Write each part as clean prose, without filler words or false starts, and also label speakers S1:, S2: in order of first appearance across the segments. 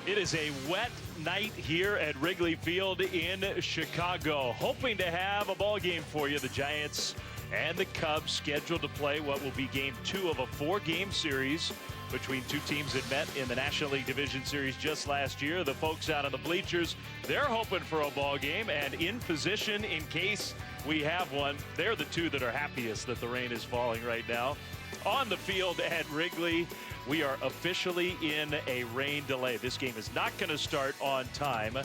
S1: It is a wet night here at Wrigley Field in Chicago. Hoping to have a ball game for you. The Giants and the Cubs scheduled to play what will be game 2 of a 4-game series between two teams that met in the National League Division Series just last year. The folks out on the bleachers, they're hoping for a ball game, and in position in case we have one. They're the two that are happiest that the rain is falling right now. On the field at Wrigley, we are officially in a rain delay. This game is not going to start on time.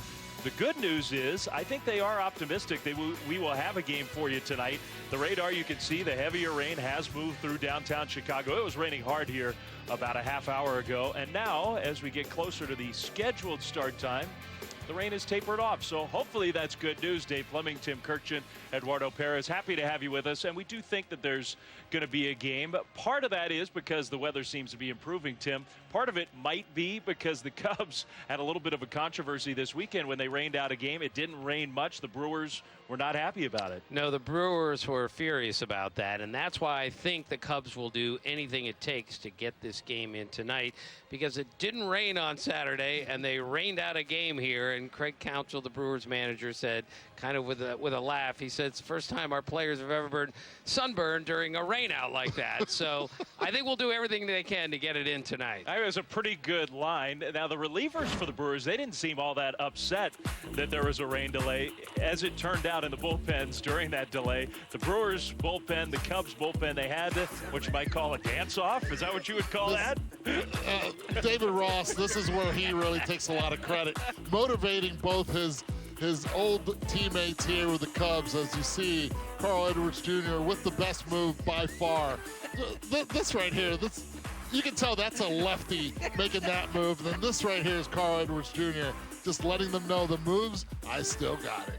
S1: The good news is I think they are optimistic that we will have a game for you tonight. The radar, you can see the heavier rain has moved through downtown Chicago. It was raining hard here about a half hour ago. And now, as we get closer to the scheduled start time, the rain is tapered off. So hopefully that's good news. Dave Flemming, Tim Kurkjian, Eduardo Perez, happy to have you with us. And we do think that there's going to be a game. But part of that is because the weather seems to be improving, Tim. Part of it might be because the Cubs had a little bit of a controversy this weekend when they rained out a game. It didn't rain much. The Brewers were not happy about it.
S2: No, the Brewers were furious about that, and that's why I think the Cubs will do anything it takes to get this game in tonight, because it didn't rain on Saturday, and they rained out a game here. And Craig Counsell, the Brewers manager, said, kind of with a laugh, he said, it's the first time our players have ever been sunburned during a rain out like that. So I think we'll do everything they can to get it in tonight.
S1: It was a pretty good line. Now, the relievers for the Brewers, they didn't seem all that upset that there was a rain delay. As it turned out in the bullpens during that delay, the Brewers bullpen, the Cubs bullpen, they had what you might call a dance-off. Is that what you would call that?
S3: David Ross, this is where he really takes a lot of credit, motivating both his old teammates here with the Cubs. As you see, Carl Edwards Jr. with the best move by far. This right here, you can tell that's a lefty making that move. And then this right here is Carl Edwards Jr. just letting them know the moves, I still got it.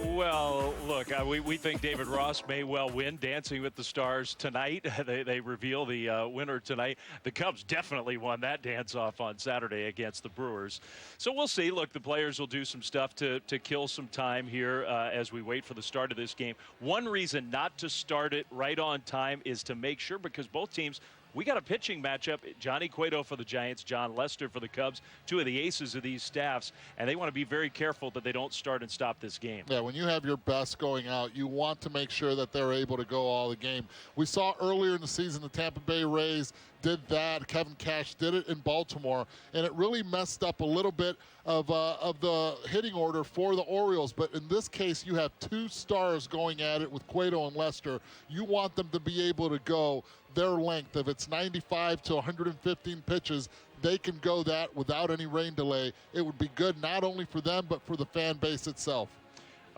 S1: Well, look, we think David Ross may well win Dancing with the Stars tonight. They reveal the winner tonight. The Cubs definitely won that dance-off on Saturday against the Brewers. So we'll see. Look, the players will do some stuff to kill some time here as we wait for the start of this game. One reason not to start it right on time is to make sure, because both teams, we got a pitching matchup. Johnny Cueto for the Giants, John Lester for the Cubs, two of the aces of these staffs, and they want to be very careful that they don't start and stop this game.
S3: Yeah, when you have your best going out, you want to make sure that they're able to go all the game. We saw earlier in the season the Tampa Bay Rays did that. Kevin Cash did it in Baltimore, and it really messed up a little bit of the hitting order for the Orioles. But in this case, you have two stars going at it with Cueto and Lester. You want them to be able to go their length. If it's 95 to 115 pitches, they can go that without any rain delay. It would be good not only for them, but for the fan base itself.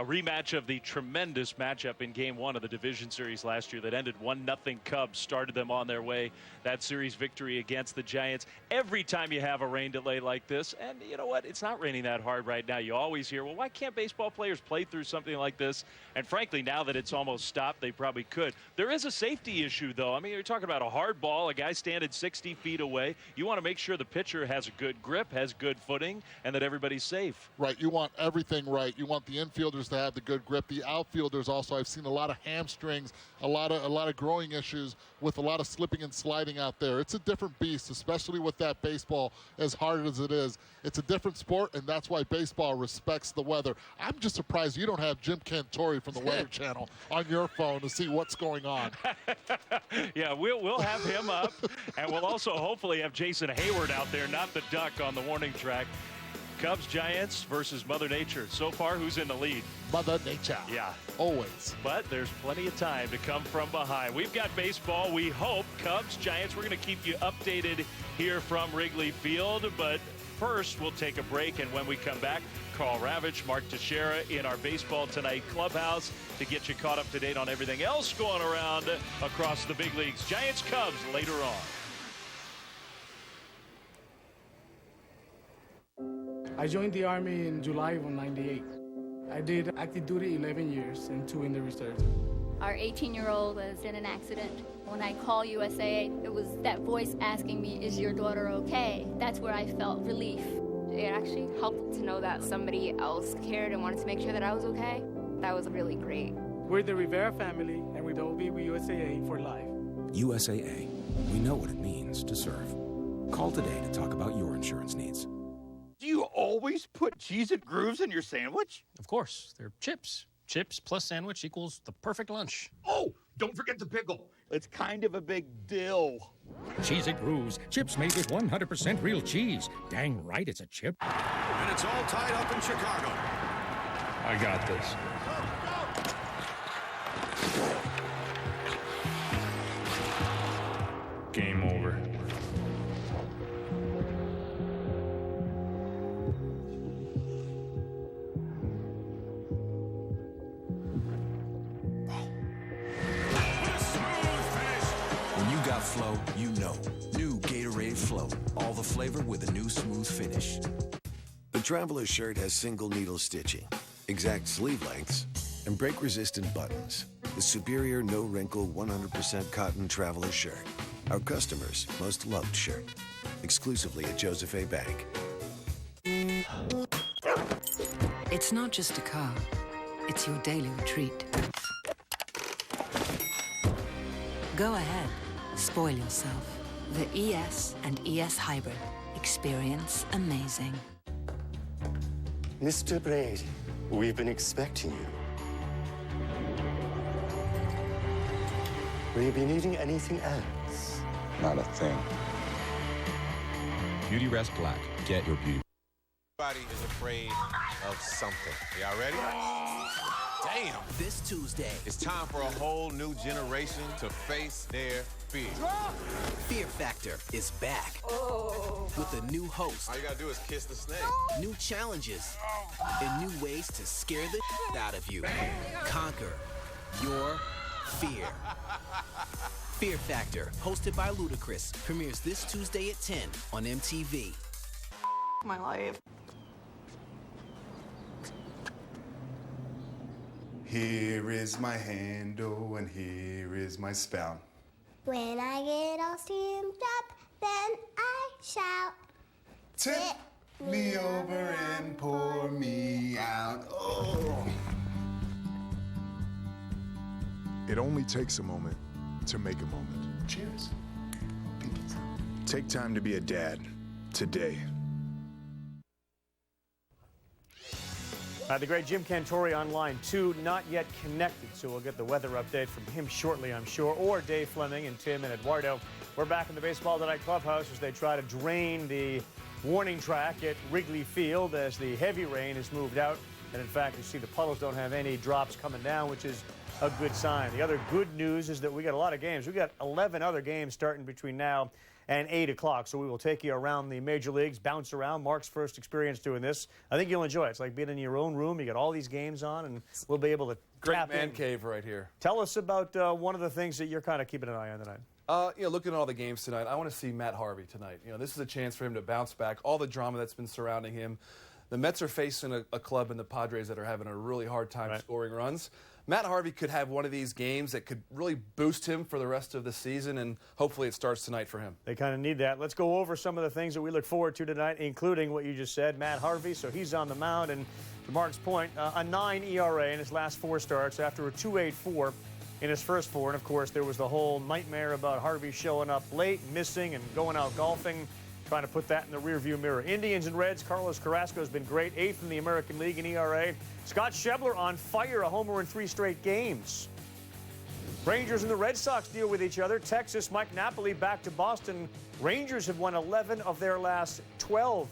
S1: A rematch of the tremendous matchup in Game 1 of the Division Series last year that ended 1-0 Cubs, started them on their way. That series victory against the Giants. Every time you have a rain delay like this, and you know what? It's not raining that hard right now. You always hear, well, why can't baseball players play through something like this? And frankly, now that it's almost stopped, they probably could. There is a safety issue, though. I mean, you're talking about a hard ball, a guy standing 60 feet away. You want to make sure the pitcher has a good grip, has good footing, and that everybody's safe.
S3: Right. You want everything right. You want the infielders to have the good grip. The outfielders also, I've seen a lot of hamstrings, a lot of growing issues with a lot of slipping and sliding out there. It's a different beast, especially with that baseball as hard as it is. It's a different sport, and that's why baseball respects the weather. I'm just surprised you don't have Jim Cantori from the Weather Channel on your phone to see what's going on.
S1: Yeah, we'll have him up, and we'll also hopefully have Jason Hayward out there, not the duck on the warning track. Cubs, Giants versus Mother Nature. So far, who's in the lead?
S3: Mother Nature.
S1: Yeah.
S3: Always.
S1: But there's plenty of time to come from behind. We've got baseball. We hope. Cubs, Giants. We're going to keep you updated here from Wrigley Field. But first, we'll take a break. And when we come back, Carl Ravitch, Mark Teixeira in our Baseball Tonight clubhouse to get you caught up to date on everything else going around across the big leagues. Giants, Cubs later on.
S4: I joined the Army in July of '98. I did active duty 11 years and 2 in the reserves.
S5: Our 18-year-old was in an accident. When I call USAA, it was that voice asking me, is your daughter okay? That's where I felt relief.
S6: It actually helped to know that somebody else cared and wanted to make sure that I was okay. That was really great.
S4: We're the Rivera family, and we will be with USAA for life.
S7: USAA. We know what it means to serve. Call today to talk about your insurance needs.
S8: Do you always put Cheez-It Grooves in your sandwich?
S9: Of course. They're chips. Chips plus sandwich equals the perfect lunch.
S8: Oh, don't forget the pickle. It's kind of a big deal.
S10: Cheez-It Grooves. Chips made with 100% real cheese. Dang right it's a chip.
S11: And it's all tied up in Chicago.
S9: I got this. Game over.
S7: When you got flow, you know. New Gatorade Flow. All the flavor with a new smooth finish.
S12: The Traveler shirt has single needle stitching, exact sleeve lengths, and break-resistant buttons. The superior no-wrinkle 100% cotton Traveler shirt. Our customers' most loved shirt. Exclusively at Joseph A. Bank.
S13: It's not just a car. It's your daily retreat. Go ahead. Spoil yourself. The ES and ES Hybrid. Experience amazing.
S14: Mr. Brady, we've been expecting you. Will you be needing anything else?
S15: Not a thing. Beauty Rest Black. Get your beauty.
S11: Everybody is afraid of something. Y'all ready? Damn.
S7: This Tuesday,
S11: It's time for a whole new generation to face their fear.
S7: Fear Factor is back. With a new host,
S11: All you gotta do is kiss the snake.
S7: new challenges, and new ways to scare the out of you. Conquer your fear. Fear Factor, hosted by Ludacris, premieres this Tuesday at 10 on MTV.
S6: My life.
S16: Here is my handle and here is my spout.
S17: When I get all steamed up, then I shout.
S16: Tip me over and pour me out. Oh.
S18: It only takes a moment to make a moment.
S16: Cheers.
S18: Take time to be a dad today.
S19: The great Jim Cantori on line 2, not yet connected, so we'll get the weather update from him shortly, I'm sure, or Dave Flemming and Tim and Eduardo. We're back in the Baseball Tonight clubhouse as they try to drain the warning track at Wrigley Field as the heavy rain has moved out. And in fact, you see the puddles don't have any drops coming down, which is a good sign. The other good news is that we got a lot of games. We got 11 other games starting between now and 8 o'clock. So we will take you around the major leagues, bounce around. Mark's first experience doing this. I think you'll enjoy it. It's like being in your own room. You got all these games on, and we'll be able to tap
S20: man
S19: in.
S20: cave right here.
S19: Tell us about one of the things that you're kind of keeping an eye on tonight.
S20: Looking at all the games tonight, I want to see Matt Harvey tonight. This is a chance for him to bounce back. All the drama that's been surrounding him. The Mets are facing a club in the Padres that are having a really hard time scoring runs. Matt Harvey could have one of these games that could really boost him for the rest of the season, and hopefully it starts tonight for him.
S19: They kind of need that. Let's go over some of the things that we look forward to tonight, including what you just said, Matt Harvey. So he's on the mound, and to Mark's point, a 9 ERA in his last 4 starts after a 2.84 in his first 4. And, of course, there was the whole nightmare about Harvey showing up late, missing, and going out golfing, trying to put that in the rearview mirror. Indians and Reds, Carlos Carrasco has been great, 8th in the American League in ERA. Scott Schebler on fire, a homer in 3 straight games. Rangers and the Red Sox deal with each other. Texas, Mike Napoli back to Boston. Rangers have won 11 of their last 12.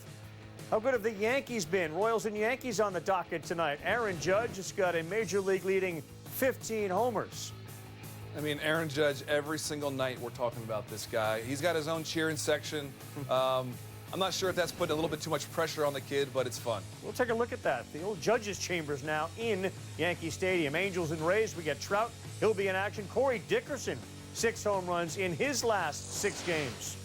S19: How good have the Yankees been? Royals and Yankees on the docket tonight. Aaron Judge has got a major league leading 15 homers.
S20: I mean, Aaron Judge, every single night we're talking about this guy. He's got his own cheering section. I'm not sure if that's putting a little bit too much pressure on the kid, but it's fun.
S19: We'll take a look at that. The old Judge's Chambers now in Yankee Stadium. Angels and Rays, we get Trout. He'll be in action. Corey Dickerson, 6 home runs in his last 6 games.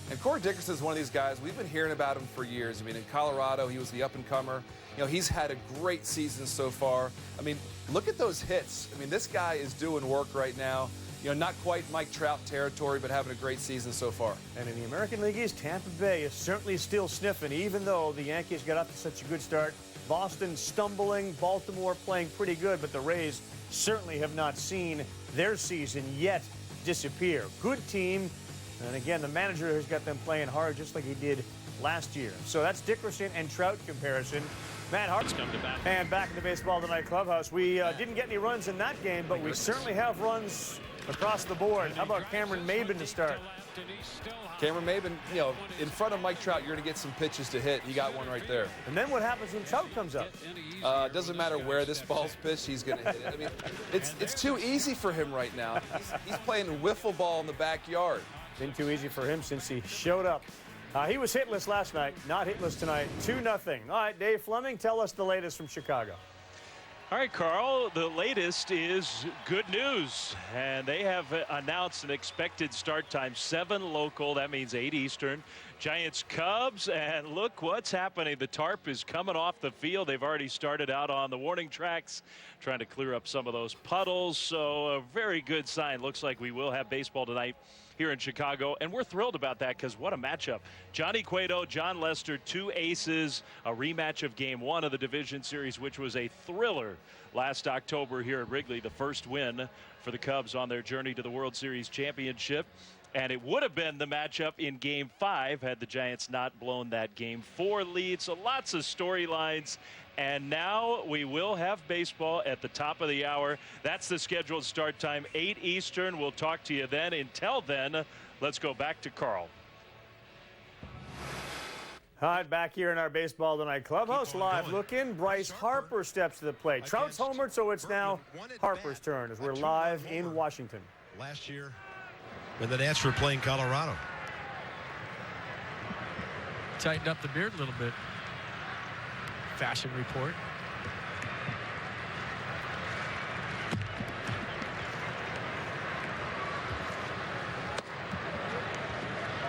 S20: And Corey Dickerson is one of these guys, we've been hearing about him for years. I mean, in Colorado, he was the up-and-comer. He's had a great season so far. I mean, look at those hits. I mean, this guy is doing work right now. Not quite Mike Trout territory, but having a great season so far.
S19: And in the American League East, Tampa Bay is certainly still sniffing, even though the Yankees got up to such a good start. Boston stumbling, Baltimore playing pretty good, but the Rays certainly have not seen their season yet disappear. Good team. And again, the manager has got them playing hard just like he did last year. So that's Dickerson and Trout comparison. Matt Hart's come to bat. And back in the Baseball Tonight clubhouse. We didn't get any runs in that game, but we certainly have runs across the board. How about Cameron Maben to start?
S20: Cameron Maben, you know, in front of Mike Trout, you're going to get some pitches to hit. He got one right there.
S19: And then what happens when Trout comes up?
S20: Doesn't matter where this ball's pitched, he's going to hit it. I mean, it's too easy for him right now. He's playing wiffle ball in the backyard.
S19: Been too easy for him since he showed up. He was hitless last night, not hitless tonight. 2-0. All right, Dave Flemming, tell us the latest from Chicago.
S1: All right, Carl, the latest is good news. And they have announced an expected start time, 7 local. That means 8 Eastern. Giants, Cubs, and look what's happening. The tarp is coming off the field. They've already started out on the warning tracks, trying to clear up some of those puddles. So a very good sign. Looks like we will have baseball tonight here in Chicago, and we're thrilled about that because what a matchup. Johnny Cueto, John Lester, 2 aces, a rematch of Game 1 of the division series, which was a thriller last October here at Wrigley, the first win for the Cubs on their journey to the World Series championship. And it would have been the matchup in Game 5 had the Giants not blown that Game 4 lead. So lots of storylines. And now we will have baseball at the top of the hour. That's the scheduled start time, 8 Eastern. We'll talk to you then. Until then, let's go back to Carl.
S19: All right, back here in our Baseball Tonight clubhouse, live look-in. Bryce Harper steps to the plate. Trout's homered, so it's now Harper's turn as we're live in Washington.
S21: Last year, when the Nats were playing Colorado.
S22: Tightened up the beard a little bit. Fashion report.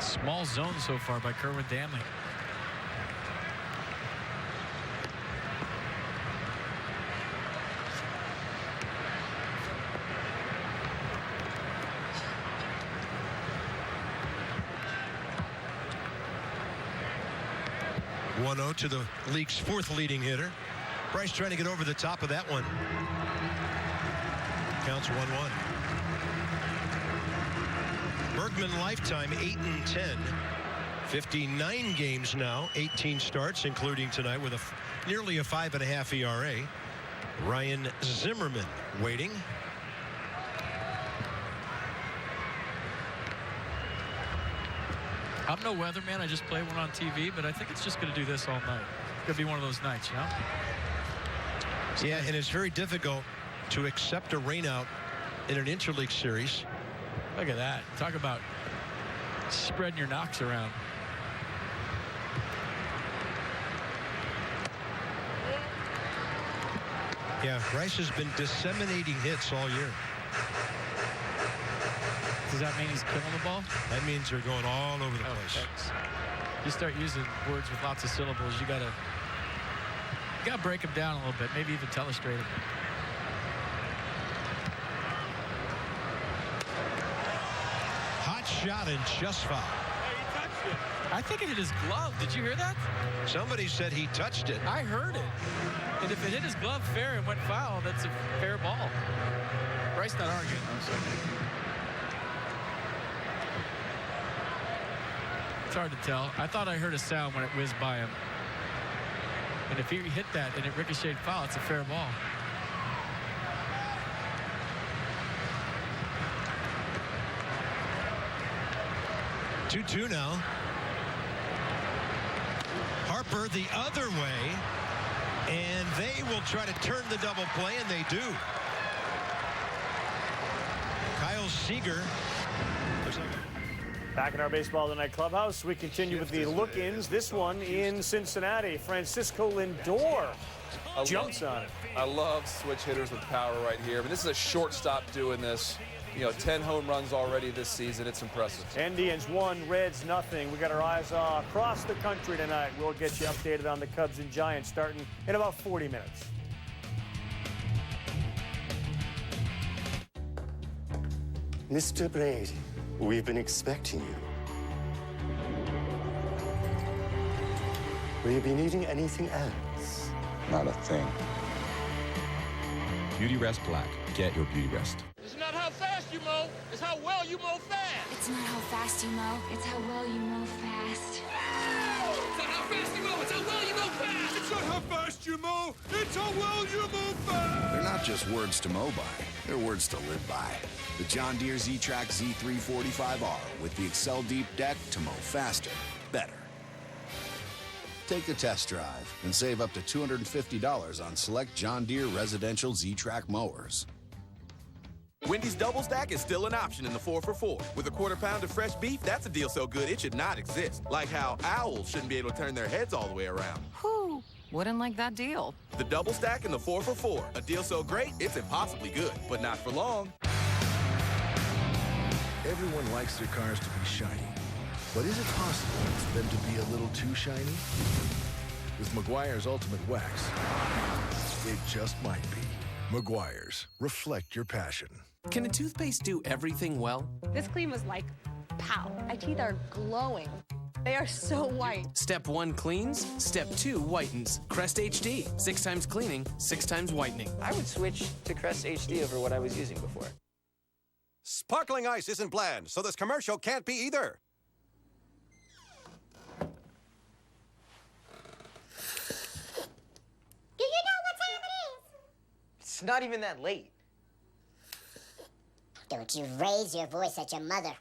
S22: Small zone so far by Kerwin Danley.
S21: To the league's 4th leading hitter. Bryce trying to get over the top of that one. Counts 1-1. Bergman lifetime 8-10. 59 games now, 18 starts, including tonight with nearly a 5.5 ERA. Ryan Zimmerman waiting.
S22: I'm no weatherman. I just play one on TV, but I think it's just going to do this all night. It's going to be one of those nights, you know?
S21: Yeah, and it's very difficult to accept a rainout in an interleague series.
S22: Look at that. Talk about spreading your knocks around.
S21: Yeah, Bryce has been disseminating hits all year.
S22: Does that mean he's killing the ball?
S21: That means they're going all over the place.
S22: Thanks. You start using words with lots of syllables, you gotta break them down a little bit, maybe even telestrate them.
S21: Hot shot and just foul.
S22: Hey, he touched it. I think it hit his glove. Did you hear that?
S21: Somebody said he touched it.
S22: I heard it. And if it hit his glove fair and went foul, that's a fair ball. Bryce not arguing though, so. It's hard to tell. I thought I heard a sound when it whizzed by him. And if he hit that and it ricocheted foul, it's a fair ball.
S21: Two now. Harper the other way. And they will try to turn the double play, and they do. Kyle Seager.
S19: Back in our Baseball Tonight clubhouse, we continue with the look-ins. This one in Cincinnati. Francisco Lindor jumps on it.
S20: I love switch hitters with power right here. But this is a shortstop doing this. You know, 10 home runs already this season. It's impressive.
S19: Indians 1, Reds nothing. We got our eyes across the country tonight. We'll get you updated on the Cubs and Giants starting in about 40 minutes.
S14: Mr. Brady, we've been expecting you. Will you be needing anything else?
S15: Not a thing. Beauty Rest Black. Get your beauty rest.
S8: It's not how fast
S2: you mow, it's how well you mow fast.
S6: It's not how fast you mow, it's how well you mow fast.
S2: It's not how fast you mow, it's how well you mow fast. It's not how fast you mow, it's how well you mow fast.
S12: They're not just words to mow by, they're words to live by. The John Deere Z-Track Z345R with the Excel Deep Deck to mow faster, better. Take a test drive and save up to $250 on select John Deere residential Z-Track mowers.
S3: Wendy's Double Stack is still an option in the 4 for $4. With a quarter pound of fresh beef, that's a deal so good it should not exist. Like how owls shouldn't be able to turn their heads all the way around.
S13: Whew, wouldn't like that deal.
S3: The Double Stack and the 4 for $4. A deal so great, it's impossibly good, but not for long.
S23: Everyone likes their cars to be shiny. But is it possible for them to be a little too shiny? With Meguiar's Ultimate Wax, it just might be. Meguiar's, reflect your passion.
S7: Can a toothpaste do everything well?
S24: This clean was like, pow. My teeth are glowing. They are so white.
S7: Step 1 cleans, step 2 whitens. Crest HD, 6 times cleaning, 6 times whitening.
S25: I would switch to Crest HD over what I was using before.
S26: Sparkling ice isn't bland, so this commercial can't be either.
S17: Do you know what time it is?
S25: It's not even that late.
S17: Don't you raise your voice at your mother.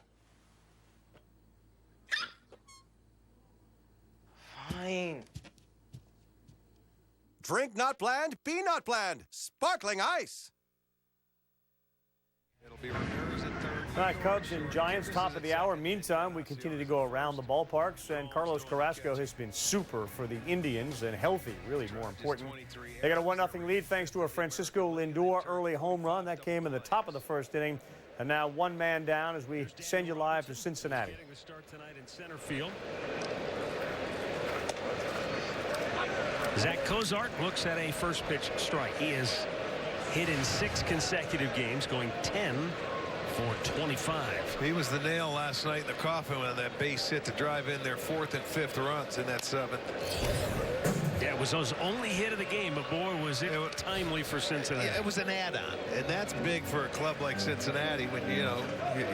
S25: Fine.
S26: Drink not bland, be not bland. Sparkling ice.
S11: It'll be Ramirez at third.
S19: All right, Cubs and Giants, top of the hour. Meantime, we continue to go around the ballparks, and Carlos Carrasco has been super for the Indians and healthy, really more important. They got a 1-0 lead thanks to a Francisco Lindor early home run. That came in the top of the first inning. And now one man down as we send you live to Cincinnati.
S1: Getting the start tonight in center field. Zach Cozart looks at a first pitch strike. He is hit in 6 consecutive games, going 10 for 25.
S11: He was the nail last night in the coffin on that base hit to drive in their 4th and 5th runs in that 7th.
S1: Yeah, it was his only hit of the game, but boy, was it timely for Cincinnati.
S11: Yeah, it was an add-on, and that's big for a club like Cincinnati when, you know,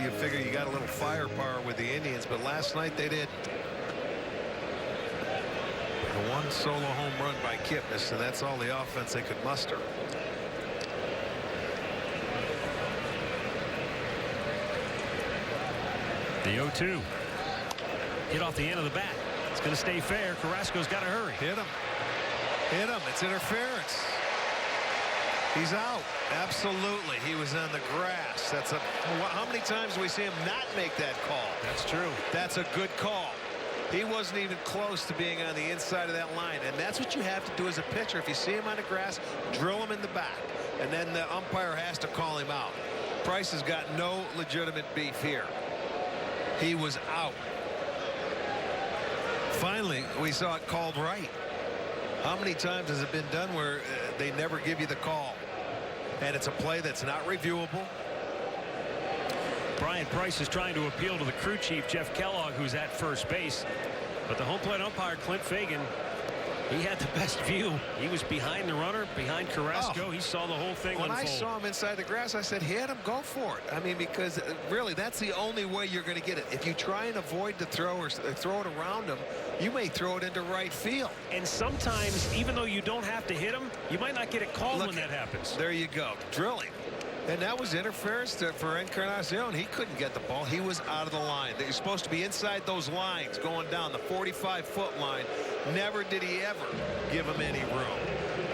S11: you figure you got a little firepower with the Indians, but last night they did. The one solo home run by Kipnis, and that's all the offense they could muster.
S1: The 0-2. Hit off the end of the bat. It's going to stay fair. Carrasco's got to hurry.
S11: Hit him. Hit him. It's interference. He's out. Absolutely. He was on the grass. That's how many times do we see him not make that call?
S1: That's true.
S11: That's a good call. He wasn't even close to being on the inside of that line, and that's what you have to do as a pitcher. If you see him on the grass, drill him in the back, and then the umpire has to call him out. Price has got no legitimate beef here. He was out. Finally, we saw it called right. How many times has it been done where they never give you the call? And it's a play that's not reviewable.
S1: Brian Price is trying to appeal to the crew chief, Jeff Kellogg, who's at first base. But the home plate umpire, Clint Fagan, he had the best view. He was behind the runner, behind Carrasco. He saw the whole thing
S11: when
S1: unfold.
S11: I saw him inside the grass, I said, hit him, go for it. I mean, because really, that's the only way you're going to get it. If you try and avoid the throw or throw it around him, you may throw it into right field.
S1: And sometimes, even though you don't have to hit him, you might not get it called when that happens.
S11: There you go. Drilling. And that was interference for Encarnacion. He couldn't get the ball. He was out of the line. You're supposed to be inside those lines going down the 45-foot line. Never did he ever give him any room.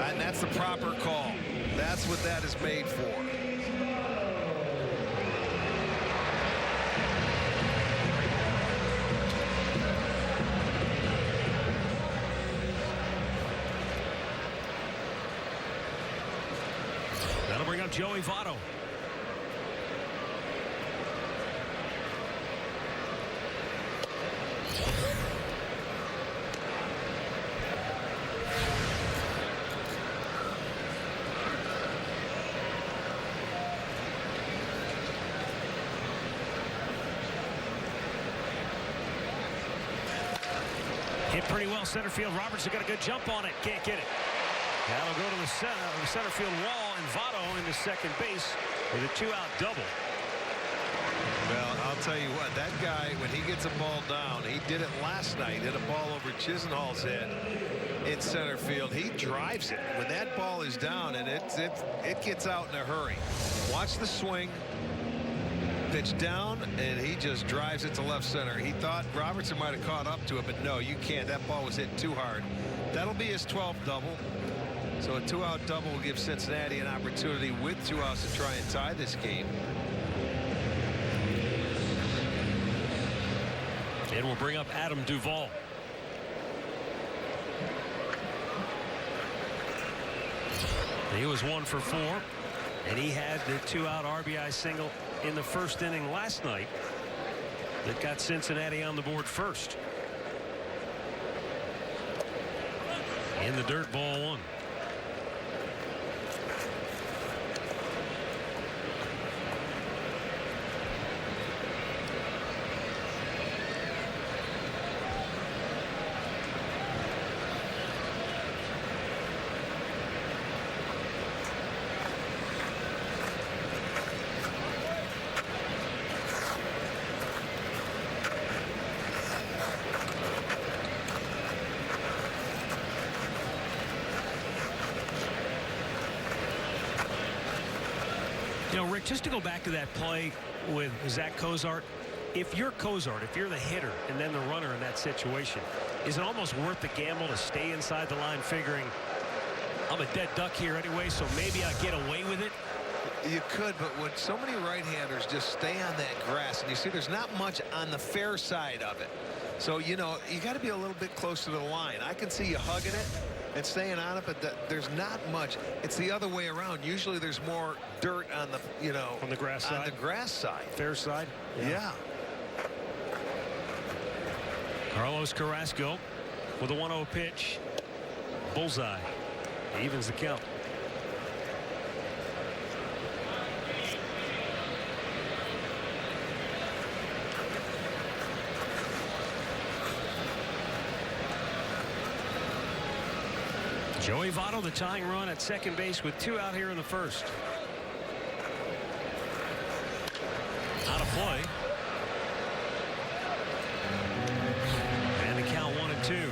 S11: And that's the proper call. That's what that is made for.
S1: That'll bring up Joey Votto. Hit pretty well center field. Robertson got a good jump on it. Can't get it. That'll go to the center field wall, and Votto into second base with a 2-out double.
S11: Well, I'll tell you what, that guy, when he gets a ball down, he did it last night, hit a ball over Chisenhall's head in center field. He drives it when that ball is down, and it gets out in a hurry. Watch the swing, pitch down, and he just drives it to left center. He thought Robertson might have caught up to it, but no, you can't. That ball was hit too hard. That'll be his 12th double. So a 2-out double will give Cincinnati an opportunity with 2 outs to try and tie this game.
S4: And we'll bring up Adam Duvall. He was 1 for 4, and he had the 2-out RBI single in the first inning last night that got Cincinnati on the board first. In the dirt, ball 1. You know, Rick, just to go back to that play with Zach Cozart, if you're Cozart, if you're the hitter and then the runner in that situation, is it almost worth the gamble to stay inside the line figuring I'm a dead duck here anyway, so maybe I get away with it?
S11: You could, but when so many right-handers just stay on that grass, and you see there's not much on the fair side of it. So, you know, you got to be a little bit closer to the line. I can see you hugging it and staying on it, but there's not much. It's the other way around. Usually there's more dirt on the, you know,
S4: on the grass side.
S11: On the grass side.
S4: Fair side.
S11: Yeah.
S4: Carlos Carrasco with a 1-0 pitch. Bullseye. Evens the count. Joey Votto, the tying run at second base with 2 out here in the first. Out of play. And the count 1-2.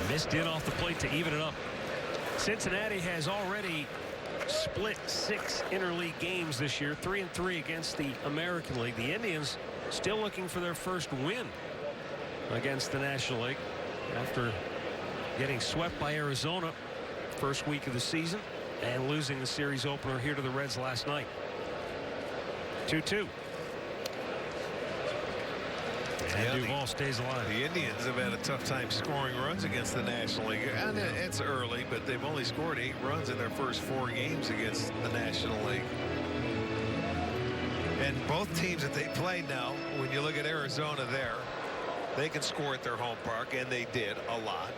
S4: Missed in off the plate to even it up. Cincinnati has already split 6 interleague games this year, 3-3 against the American League. The Indians still looking for their first win against the National League after getting swept by Arizona first week of the season and losing the series opener here to the Reds last night. 2-2. And Duvall stays alive.
S11: The Indians have had a tough time scoring runs against the National League. And it's early, but they've only scored 8 runs in their first 4 games against the National League. And both teams that they played now, when you look at Arizona there, they can score at their home park, and they did a lot.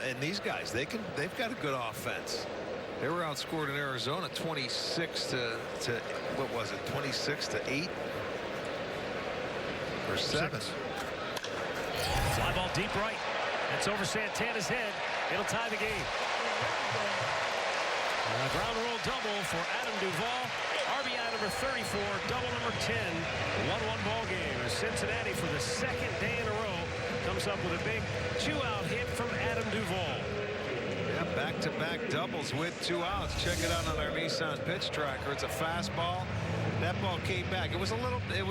S11: And these guys, they've got a good offense. They were outscored in Arizona 26 to what was it, 26-8. Or 7.
S4: Fly ball deep right. That's over Santana's head. It'll tie the game. A ground rule double for Adam Duvall. RBI number 34, double number 10. 1-1 ball game. As Cincinnati, for the 2nd day in a row, comes up with a big 2-out hit from Adam Duvall.
S11: Yeah, back-to-back doubles with 2 outs. Check it out on our Nissan pitch tracker. It's a fastball. That ball came back. It was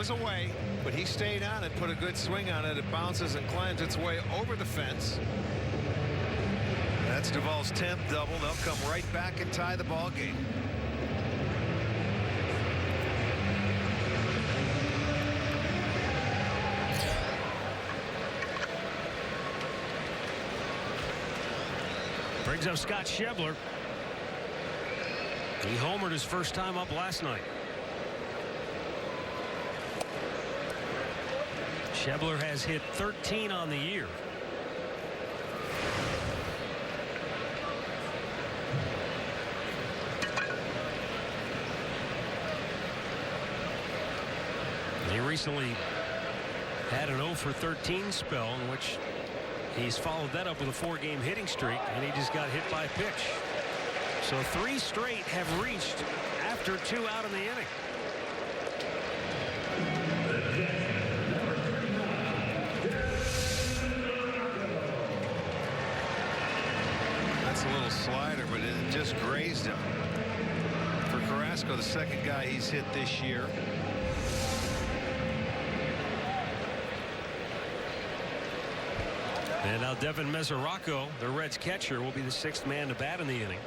S11: away, but he stayed on it, put a good swing on it. It bounces and climbs its way over the fence. That's Duvall's 10th double. They'll come right back and tie the ball game.
S4: Brings up Scott Schebler. He homered his first time up last night. Schebler has hit 13 on the year. He recently had an 0 for 13 spell in which he's followed that up with a 4-game hitting streak, and he just got hit by a pitch. So 3 straight have reached after 2 out in the inning.
S11: That's a little slider, but it just grazed him. For Carrasco, the second guy he's hit this year.
S4: And now Devin Mesoraco, the Reds catcher, will be the 6th man to bat in the inning.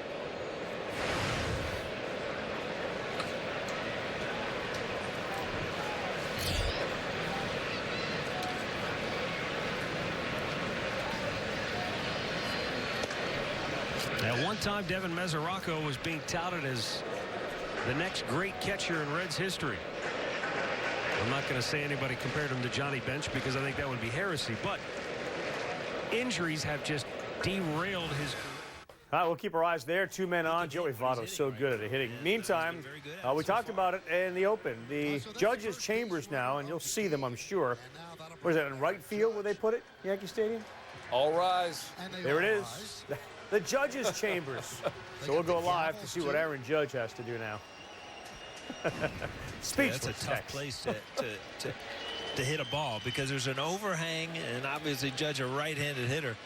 S4: At one time, Devin Mesoraco was being touted as the next great catcher in Reds history. I'm not going to say anybody compared him to Johnny Bench because I think that would be heresy, but injuries have just derailed his career.
S19: All right, we'll keep our eyes there. 2 men on. Joey Votto's so good at hitting. Meantime, we talked about it in the open. The judges' chambers now, and you'll see them, I'm sure. What is that, in right field where they put it, Yankee Stadium?
S20: All rise.
S19: There it is. The judges' chambers. So we'll go live to see what Aaron Judge has to do now. Speechless.
S5: That's a tough place to hit a ball because there's an overhang, and obviously Judge a right-handed hitter.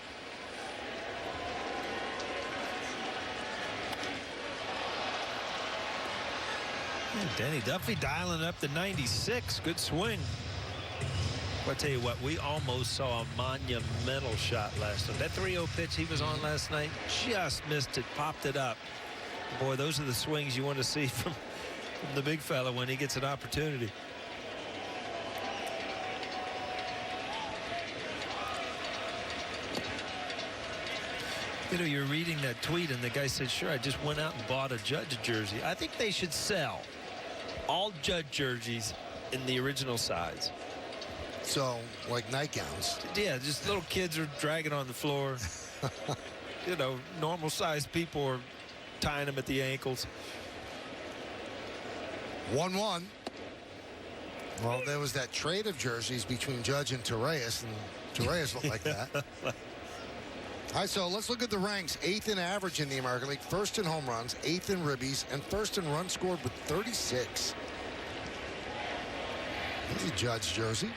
S5: And Danny Duffy dialing up the 96. Good swing. But I tell you what, we almost saw a monumental shot last night. That 3-0 pitch he was on last night, just missed it, popped it up. Boy, those are the swings you want to see from the big fella when he gets an opportunity. You know, you're reading that tweet and the guy said, sure, I just went out and bought a Judge jersey. I think they should sell all Judge jerseys in the original size.
S9: So, like nightgowns.
S5: Yeah, just little kids are dragging on the floor. You know, normal sized people are tying them at the ankles.
S9: 1-1. Well, there was that trade of jerseys between Judge and Torreyes, and Torreyes looked like that. All right, so let's look at the ranks. 8th in average in the American League, 1st in home runs, 8th in ribbies, and 1st in runs scored with 36. Here's a Judge jersey.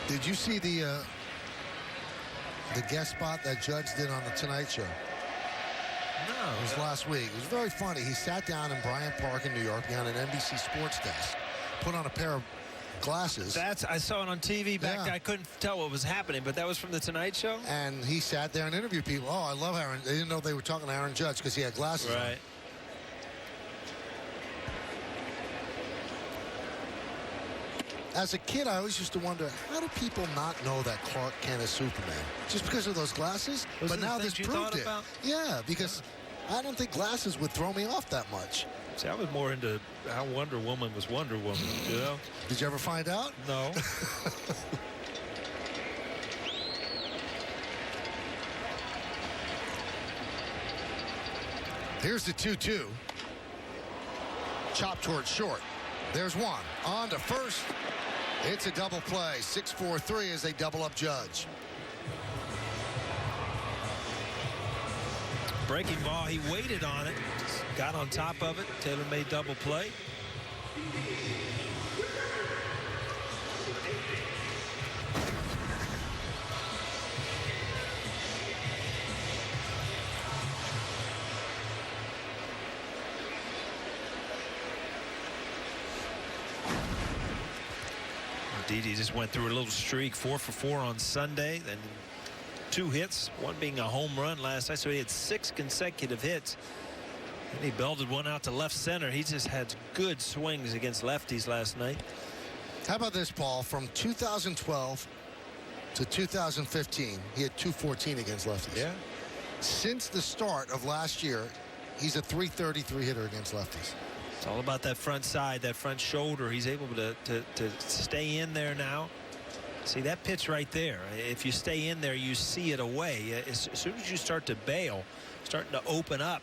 S9: Did you see the guest spot that Judge did on the Tonight Show?
S5: No.
S9: It was last week. It was very funny. He sat down in Bryant Park in New York behind an NBC Sports desk, put on a pair of glasses.
S5: I saw it on TV back then. I couldn't tell what was happening, but that was from the Tonight Show?
S9: And he sat there and interviewed people. Oh, I love Aaron. They didn't know they were talking to Aaron Judge because he had glasses on.
S5: Right.
S9: As a kid, I always used to wonder, how do people not know that Clark Kent is Superman? Just because of those glasses? But now this proved it. Yeah, because I don't think glasses would throw me off that much.
S5: See, I was more into how Wonder Woman was Wonder Woman, you know?
S9: Did you ever find out?
S5: No.
S9: Here's the 2-2. Chop towards short. There's one. On to first. It's a double play. 6-4-3 as they double up Judge.
S5: Breaking ball, he waited on it, got on top of it. Taylor made double play. Didi just went through a little streak, 4 for 4 on Sunday, then 2 hits, one being a home run last night. So he had 6 consecutive hits. And he belted one out to left center. He just had good swings against lefties last night.
S9: How about this, Paul? From 2012 to 2015, he had 214 against lefties.
S5: Yeah.
S9: Since the start of last year, he's a 333 hitter against lefties.
S5: It's all about that front side, that front shoulder. He's able to stay in there now. See that pitch right there. If you stay in there, you see it away. As soon as you start to bail, starting to open up,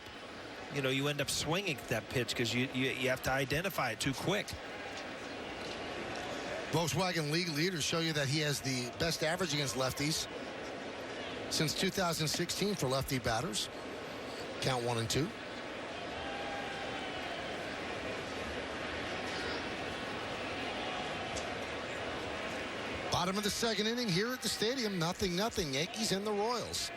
S5: you know, you end up swinging at that pitch because you have to identify it too quick.
S9: Volkswagen League leaders show you that he has the best average against lefties since 2016 for lefty batters. Count 1 and 2. Bottom of the second inning here at the stadium. 0-0. Yankees and the Royals.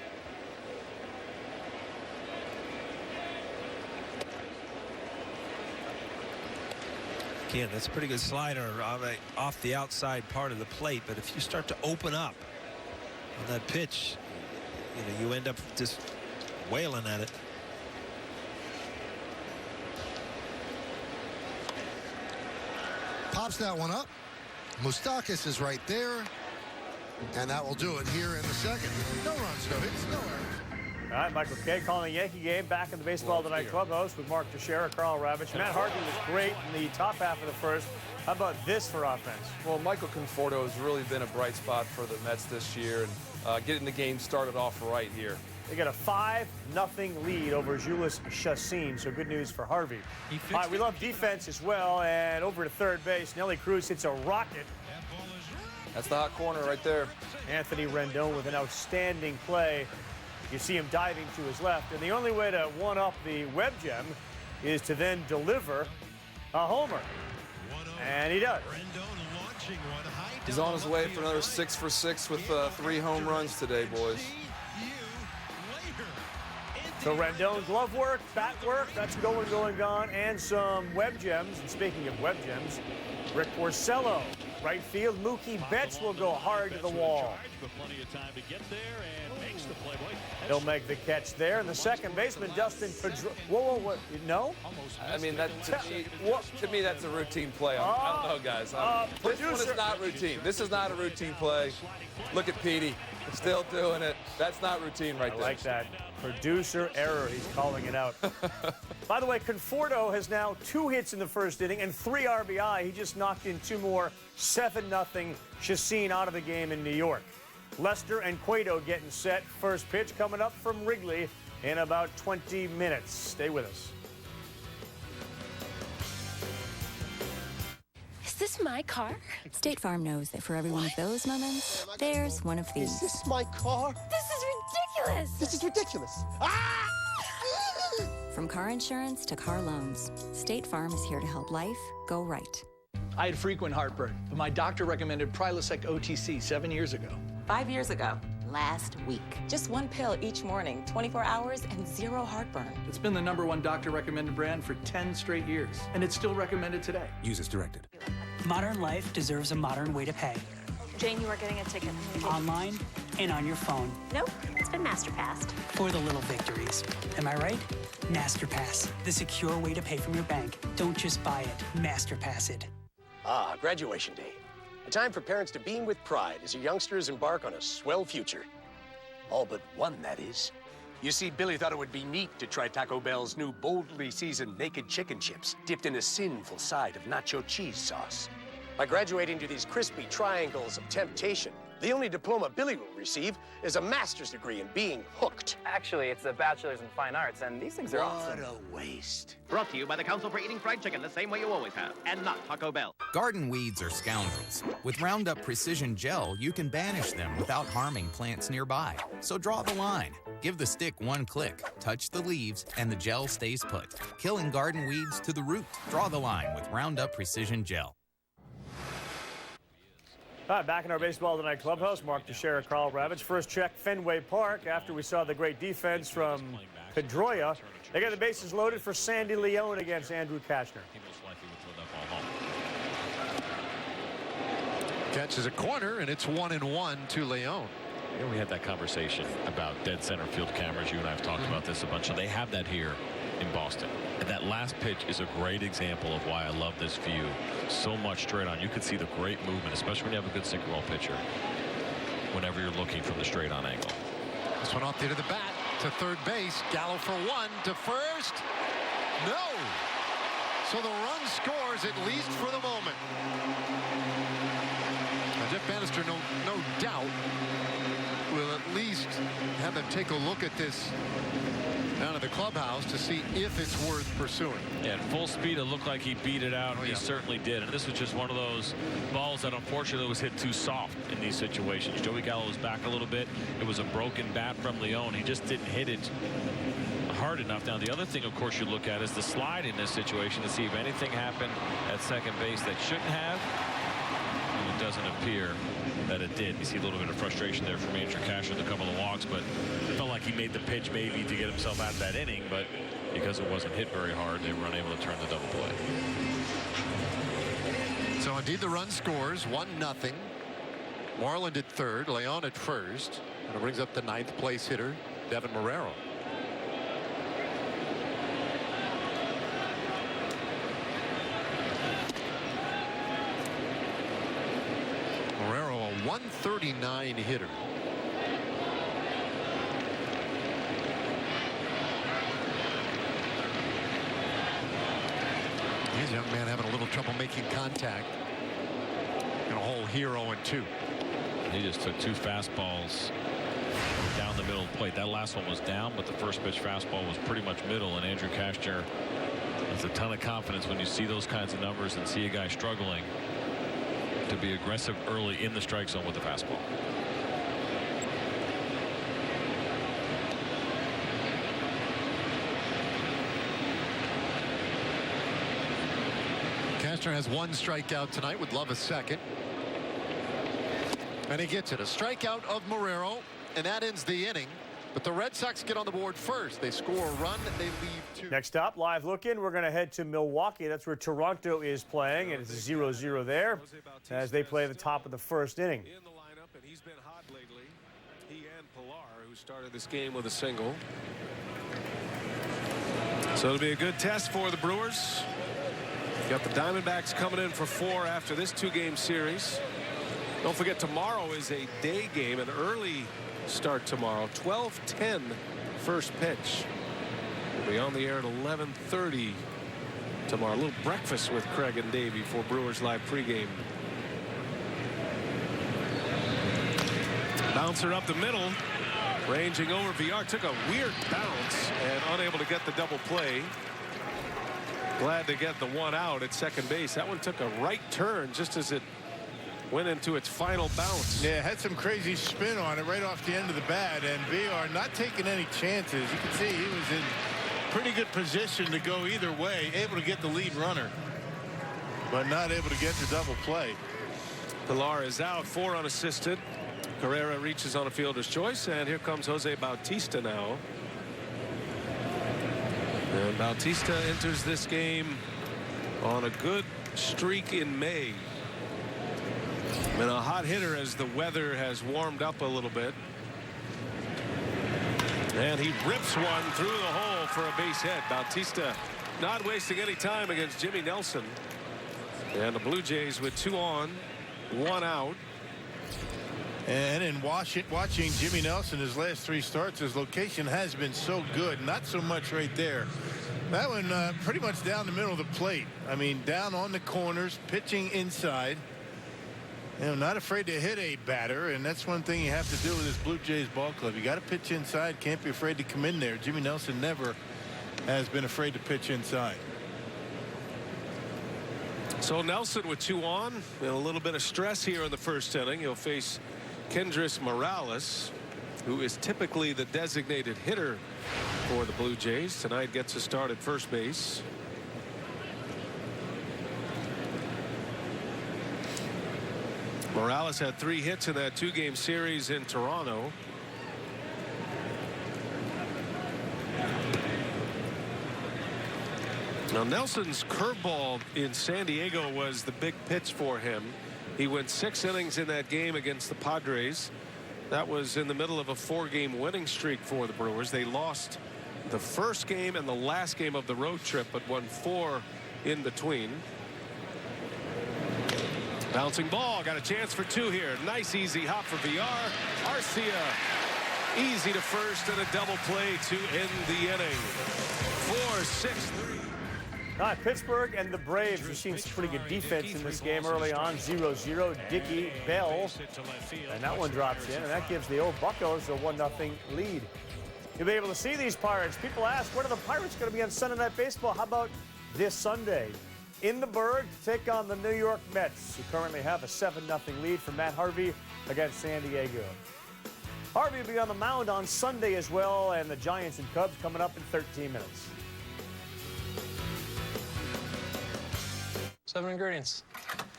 S5: Again, that's a pretty good slider off the outside part of the plate. But if you start to open up on that pitch, you know, you end up just wailing at it.
S9: Pops that one up. Moustakas is right there. And that will do it here in the second. No runs, no hits, no errors.
S19: All right, Michael Kay calling the Yankee game back in the Baseball Tonight clubhouse with Mark Teixeira, Carl Ravitch. Matt Harvey was great in the top half of the first. How about this for offense?
S20: Well, Michael Conforto has really been a bright spot for the Mets this year, and getting the game started off right here.
S19: They got a 5-0 lead over Julius Chassin, so good news for Harvey. All right, we love defense as well, and over to third base, Nelly Cruz hits a rocket.
S20: That's the hot corner right there.
S19: Anthony Rendon with an outstanding play. You see him diving to his left, and the only way to one-up the Webb gem is to then deliver a homer. And he does.
S20: He's on his way for another 6 for 6 with 3 home runs today, boys.
S19: So Rendon glove work, bat work, that's going, gone, and some Webb gems. And speaking of Webb gems, Rick Porcello, right field. Mookie Betts will go hard to the wall. He'll make the catch there. And the second baseman, Dustin Pedroia. Whoa, no?
S20: I mean, that to me, that's a routine play. I don't know, guys. This one is not routine. This is not a routine play. Look at Petey. Still doing it. That's not routine right there.
S19: I like that. Producer error. He's calling it out. By the way, Conforto has now 2 hits in the first inning and 3 RBI. He just knocked in 2 more. 7-0 Chassin out of the game in New York. Lester and Cueto getting set. First pitch coming up from Wrigley in about 20 minutes. Stay with us.
S10: Is this my car?
S14: State Farm knows that for every one of those moments, there's one of these.
S10: Is this my car? This is ridiculous!
S14: This is ridiculous! Ah! From car insurance to car loans, State Farm is here to help life go right.
S16: I had frequent heartburn, but my doctor recommended Prilosec OTC 7 years ago.
S18: 5 years ago, last week. Just 1 pill each morning, 24 hours, and 0 heartburn.
S16: It's been the #1 doctor-recommended brand for 10 straight years, and it's still recommended today.
S26: Use as directed.
S21: Modern life deserves a modern way to pay.
S24: Jane, you are getting a ticket.
S21: Online and on your phone.
S24: Nope, it's been master-passed.
S21: For the little victories. Am I right? MasterPass, the secure way to pay from your bank. Don't just buy it, MasterPass it.
S22: Ah, graduation day. A time for parents to beam with pride as your youngsters embark on a swell future. All but one, that is. You see, Billy thought it would be neat to try Taco Bell's new boldly seasoned naked chicken chips dipped in a sinful side of nacho cheese sauce. By graduating to these crispy triangles of temptation, the only diploma Billy will receive is a master's degree in being hooked.
S25: Actually, it's a bachelor's in fine arts, and these things are awesome.
S22: What a waste.
S27: Brought to you by the Council for Eating Fried Chicken the same way you always have, and not Taco Bell.
S28: Garden weeds are scoundrels. With Roundup Precision Gel, you can banish them without harming plants nearby. So draw the line. Give the stick 1 click, touch the leaves, and the gel stays put, killing garden weeds to the root. Draw the line with Roundup Precision Gel.
S19: All right, back in our Baseball Tonight clubhouse, Mark Teixeira, Carl Ravitch. First check Fenway Park after we saw the great defense from Pedroia. They got the bases loaded for Sandy Leone against Andrew Kashner.
S2: Catches a corner, and it's 1-1 to Leon.
S3: You know, we had that conversation about dead center field cameras. You and I have talked about this a bunch. So they have that here in Boston. And that last pitch is a great example of why I love this view. So much straight on. You can see the great movement, especially when you have a good single ball pitcher, whenever you're looking from the straight on angle.
S2: This one off the end of the bat to third base. Gallo for one to first. No. So the run scores, at least for the moment. Now Jeff Bannister, no doubt, will at least have them take a look at this down at the clubhouse to see if it's worth pursuing.
S3: Yeah, at full speed, it looked like he beat it out. He certainly did. And this was just one of those balls that unfortunately was hit too soft in these situations. Joey Gallo was back a little bit. It was a broken bat from Leon. He just didn't hit it hard enough. Now, the other thing, of course, you look at is the slide in this situation to see if anything happened at second base that shouldn't have. And it doesn't appear that it did. You see a little bit of frustration there from Andrew Cash with a couple of walks, but it felt like he made the pitch maybe to get himself out of that inning, but because it wasn't hit very hard, they were unable to turn the double play.
S2: So indeed the run scores 1-0. Moreland at third, Leon at first, and it brings up the 9th place hitter, Devin Marrero. Marrero, a 139 hitter. He's a young man having a little trouble making contact. And a hole here 0-2.
S3: He just took 2 fastballs down the middle of the plate. That last one was down, but the first pitch fastball was pretty much middle. And Andrew Kastner has a ton of confidence when you see those kinds of numbers and see a guy struggling to be aggressive early in the strike zone with the fastball.
S2: Kastner has 1 strikeout tonight, would love a second. And he gets it. A strikeout of Marrero, and that ends the inning. But the Red Sox get on the board first. They score a run, they leave 2.
S19: Next up, live look-in, we're going to head to Milwaukee. That's where Toronto is playing, and it's 0-0 there as they play the top of the first inning.
S11: In the lineup, and he's been hot lately. He and Pilar, who started this game with a single. So it'll be a good test for the Brewers. Got the Diamondbacks coming in for 4 after this 2-game series. Don't forget, tomorrow is a day game, an early start tomorrow. 12:10 first pitch. We'll be on the air at 11:30 tomorrow. A little breakfast with Craig and Davey for Brewers Live pregame. Bouncer up the middle, ranging over VR. Took a weird bounce and unable to get the double play. Glad to get the 1 out at second base. That one took a right turn just as it went into its final bounce.
S6: Yeah, had some crazy spin on it right off the end of the bat, and VR not taking any chances. You can see he was in pretty good position to go either way, able to get the lead runner, but not able to get the double play.
S11: Pilar is out, 4 unassisted. Carrera reaches on a fielder's choice, and here comes Jose Bautista now. And Bautista enters this game on a good streak in May. And a hot hitter as the weather has warmed up a little bit. And he rips one through the hole for a base hit. Bautista not wasting any time against Jimmy Nelson. And the Blue Jays with 2 on, 1 out.
S6: And in watching Jimmy Nelson his last 3 starts, his location has been so good. Not so much right there. That one pretty much down the middle of the plate. I mean, down on the corners, pitching inside. You know, not afraid to hit a batter, and that's one thing you have to do with this Blue Jays ball club. You got to pitch inside, can't be afraid to come in there. Jimmy Nelson never has been afraid to pitch inside.
S11: So Nelson with 2 on, and a little bit of stress here in the first inning. He'll face Kendrys Morales, who is typically the designated hitter for the Blue Jays. Tonight gets a start at first base. Morales had 3 hits in that 2-game series in Toronto. Now Nelson's curveball in San Diego was the big pitch for him.
S1: He went 6 innings in that game against the Padres. That was in the middle of a 4-game winning streak for the Brewers. They lost the first game and the last game of the road trip, but won 4 in between. Bouncing ball, got a chance for 2 here. Nice easy hop for VR. Arcia easy to first and a double play to end the inning. 4-6-3.
S19: All right, Pittsburgh and the Braves. You've seen some pretty good defense in this game early on. 0-0. Dickey, Bell, and that one drops in, and that gives the old Buccos a 1-0 lead. You'll be able to see these Pirates. People ask, when are the Pirates going to be on Sunday Night Baseball? How about this Sunday? In the Berg, take on the New York Mets, who currently have a 7-0 lead for Matt Harvey against San Diego. Harvey will be on the mound on Sunday as well, and the Giants and Cubs coming up in 13 minutes.
S7: 7 ingredients.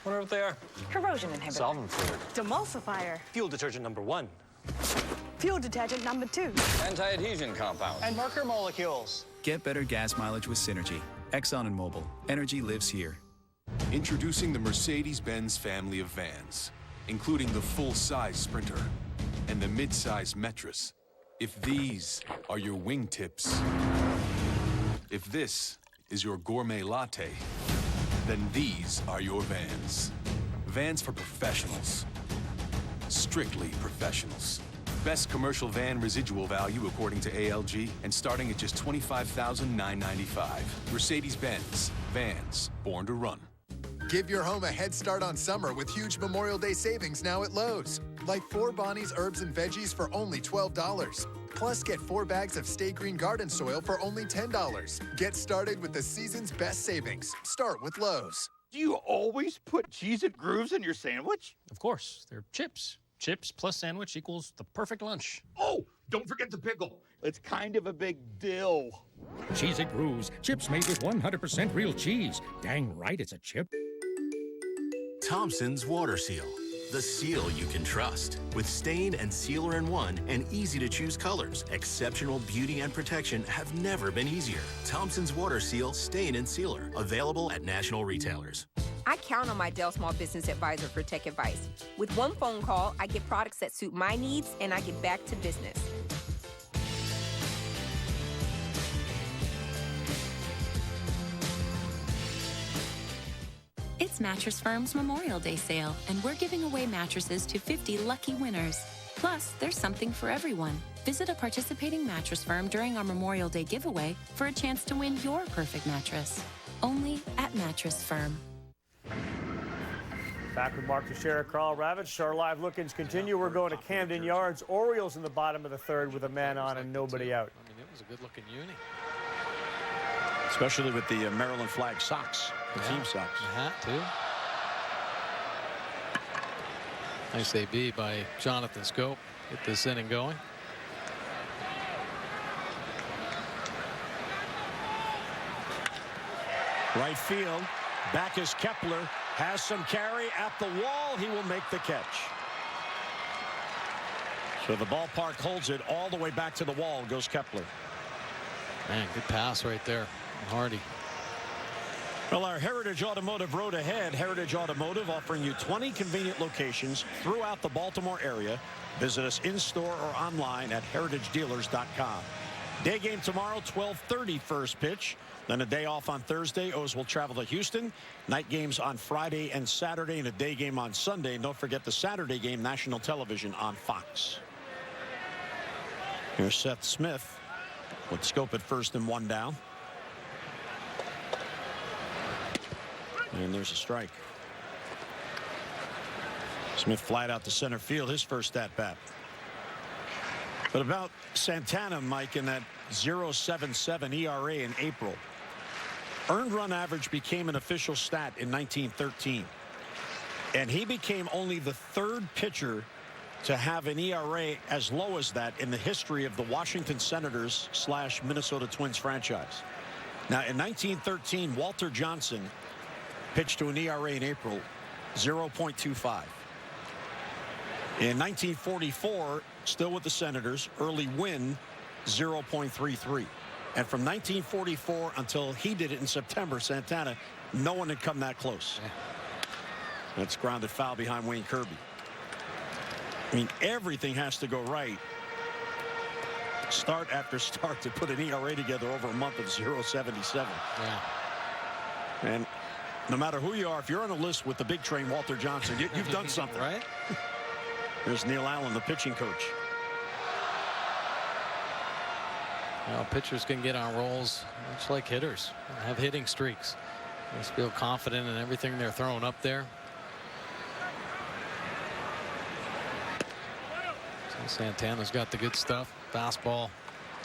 S7: Wonder what they are.
S24: Corrosion inhibitor.
S7: Solvent fluid.
S24: Demulsifier.
S7: Fuel detergent number 1.
S24: Fuel detergent number 2.
S7: Anti-adhesion compound.
S16: And marker molecules.
S8: Get better gas mileage with Synergy. Exxon and Mobil. Energy lives here.
S12: Introducing the Mercedes-Benz family of vans, including the full-size Sprinter and the mid-size Metris. If these are your wingtips, if this is your gourmet latte, then these are your vans. Vans for professionals. Strictly professionals. Best commercial van residual value according to ALG, and starting at just $25,995. Mercedes-Benz. Vans. Born to run.
S13: Give your home a head start on summer with huge Memorial Day savings now at Lowe's. Like 4 Bonnie's herbs and veggies for only $12. Plus, get 4 bags of Stay Green garden soil for only $10. Get started with the season's best savings. Start with Lowe's.
S15: Do you always put cheese and grooves in your sandwich?
S17: Of course. They're chips. Chips plus sandwich equals the perfect lunch.
S15: Oh, don't forget the pickle. It's kind of a big deal.
S23: Cheese It Grooves. Chips made with 100% real cheese. Dang right it's a chip.
S29: Thompson's Water Seal. The seal you can trust. With stain and sealer in one and easy-to-choose colors, exceptional beauty and protection have never been easier. Thompson's Water Seal Stain and Sealer. Available at national retailers.
S30: I count on my Dell Small Business Advisor for tech advice. With one phone call, I get products that suit my needs, and I get back to business.
S31: It's Mattress Firm's Memorial Day sale, and we're giving away mattresses to 50 lucky winners. Plus, there's something for everyone. Visit a participating Mattress Firm during our Memorial Day giveaway for a chance to win your perfect mattress. Only at Mattress Firm.
S19: Back with Mark Teixeira, Carl Ravitch. Our live look-ins continue. We're going to Camden Yards. Orioles in the bottom of the third with a man on and nobody out.
S32: I mean, it was a good-looking uni. Especially with the Maryland flag socks, the team socks.
S17: The hat, too. Nice AB by Jonathan Scope. Get this inning going.
S32: Right field. Back is Kepler. Has some carry at the wall. He will make the catch. So the ballpark holds it all the way back to the wall. Goes Kepler.
S17: Man, good pass right there. Hardy.
S32: Well, our Heritage Automotive road ahead. Heritage Automotive offering you 20 convenient locations throughout the Baltimore area. Visit us in-store or online at heritagedealers.com. Day game tomorrow, 12:30 first pitch. Then a day off on Thursday. O's will travel to Houston. Night games on Friday and Saturday, and a day game on Sunday. And don't forget the Saturday game, national television on Fox. Here's Seth Smith with Scope at first and 1 down. And there's a strike. Smith flied out to center field, his first at bat. But about Santana, Mike, in that 0.77 ERA in April. Earned run average became an official stat in 1913. And he became only the 3rd pitcher to have an ERA as low as that in the history of the Washington Senators / Minnesota Twins franchise. Now, in 1913, Walter Johnson pitched to an ERA in April, 0.25. In 1944, still with the Senators, Early Wynn, 0.33. And from 1944 until he did it in September, Santana, no one had come that close. That's grounded foul behind Wayne Kirby. I mean, everything has to go right. Start after start to put an ERA together over a month of 0.77.
S17: Yeah.
S32: And no matter who you are, if you're on a list with the big train, Walter Johnson, you've done something.
S17: Right?
S32: There's Neil Allen, the pitching coach.
S17: Well, pitchers can get on rolls much like hitters, have hitting streaks. Just feel confident in everything they're throwing up there. So Santana's got the good stuff. Fastball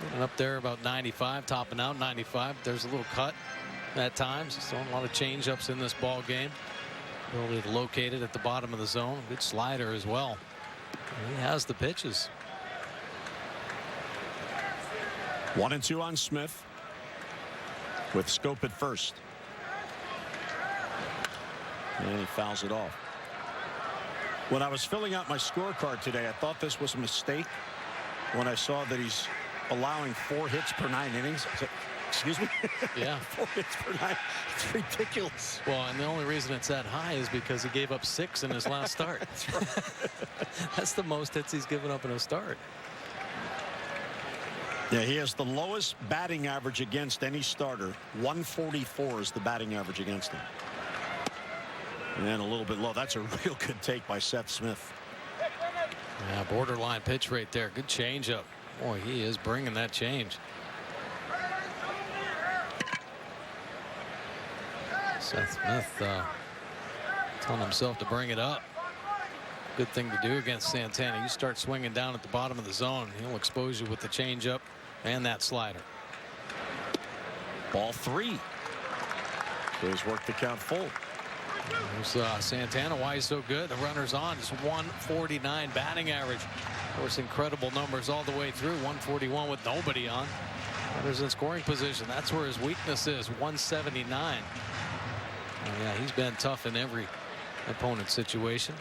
S17: getting up there about 95, topping out 95. There's a little cut at times. He's throwing a lot of change-ups in this ball game. Ability to locate it at the bottom of the zone. Good slider as well. And he has the pitches.
S32: 1-2 on Smith with Scope at first. And he fouls it off. When I was filling out my scorecard today, I thought this was a mistake when I saw that he's allowing 4 hits per 9 innings. I said, excuse me?
S17: Yeah.
S32: 4 hits per 9. It's ridiculous.
S17: Well, and the only reason it's that high is because he gave up 6 in his last start.
S32: That's right.
S17: That's the most hits he's given up in a start.
S32: Yeah, he has the lowest batting average against any starter. 144 is the batting average against him. And a little bit low. That's a real good take by Seth Smith.
S17: Yeah, borderline pitch right there. Good changeup. Boy, he is bringing that change. Seth Smith telling himself to bring it up. Good thing to do against Santana. You start swinging down at the bottom of the zone, he'll expose you with the changeup and that slider.
S32: Ball 3. So he's worked the count full.
S17: There's Santana. Why he's so good. The runner's on. Just 149 batting average. Of course, incredible numbers all the way through. 141 with nobody on. Runners in scoring position. That's where his weakness is. 179. Oh, yeah, he's been tough in every opponent situation.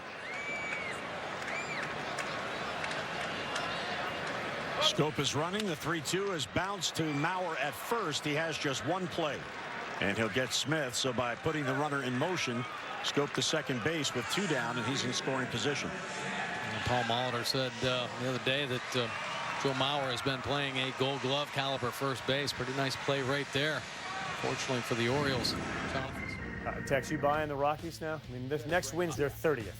S32: Scope is running. The 3-2 is bounced to Mauer at first. He has just 1 play. And he'll get Smith. So by putting the runner in motion, Scope to second base with 2 down, and he's in scoring position.
S17: And Paul Molitor said the other day that Joe Mauer has been playing a Gold Glove caliber first base. Pretty nice play right there. Fortunately for the Orioles.
S19: Tex, you buying the Rockies now? I mean, this next win's their 30th.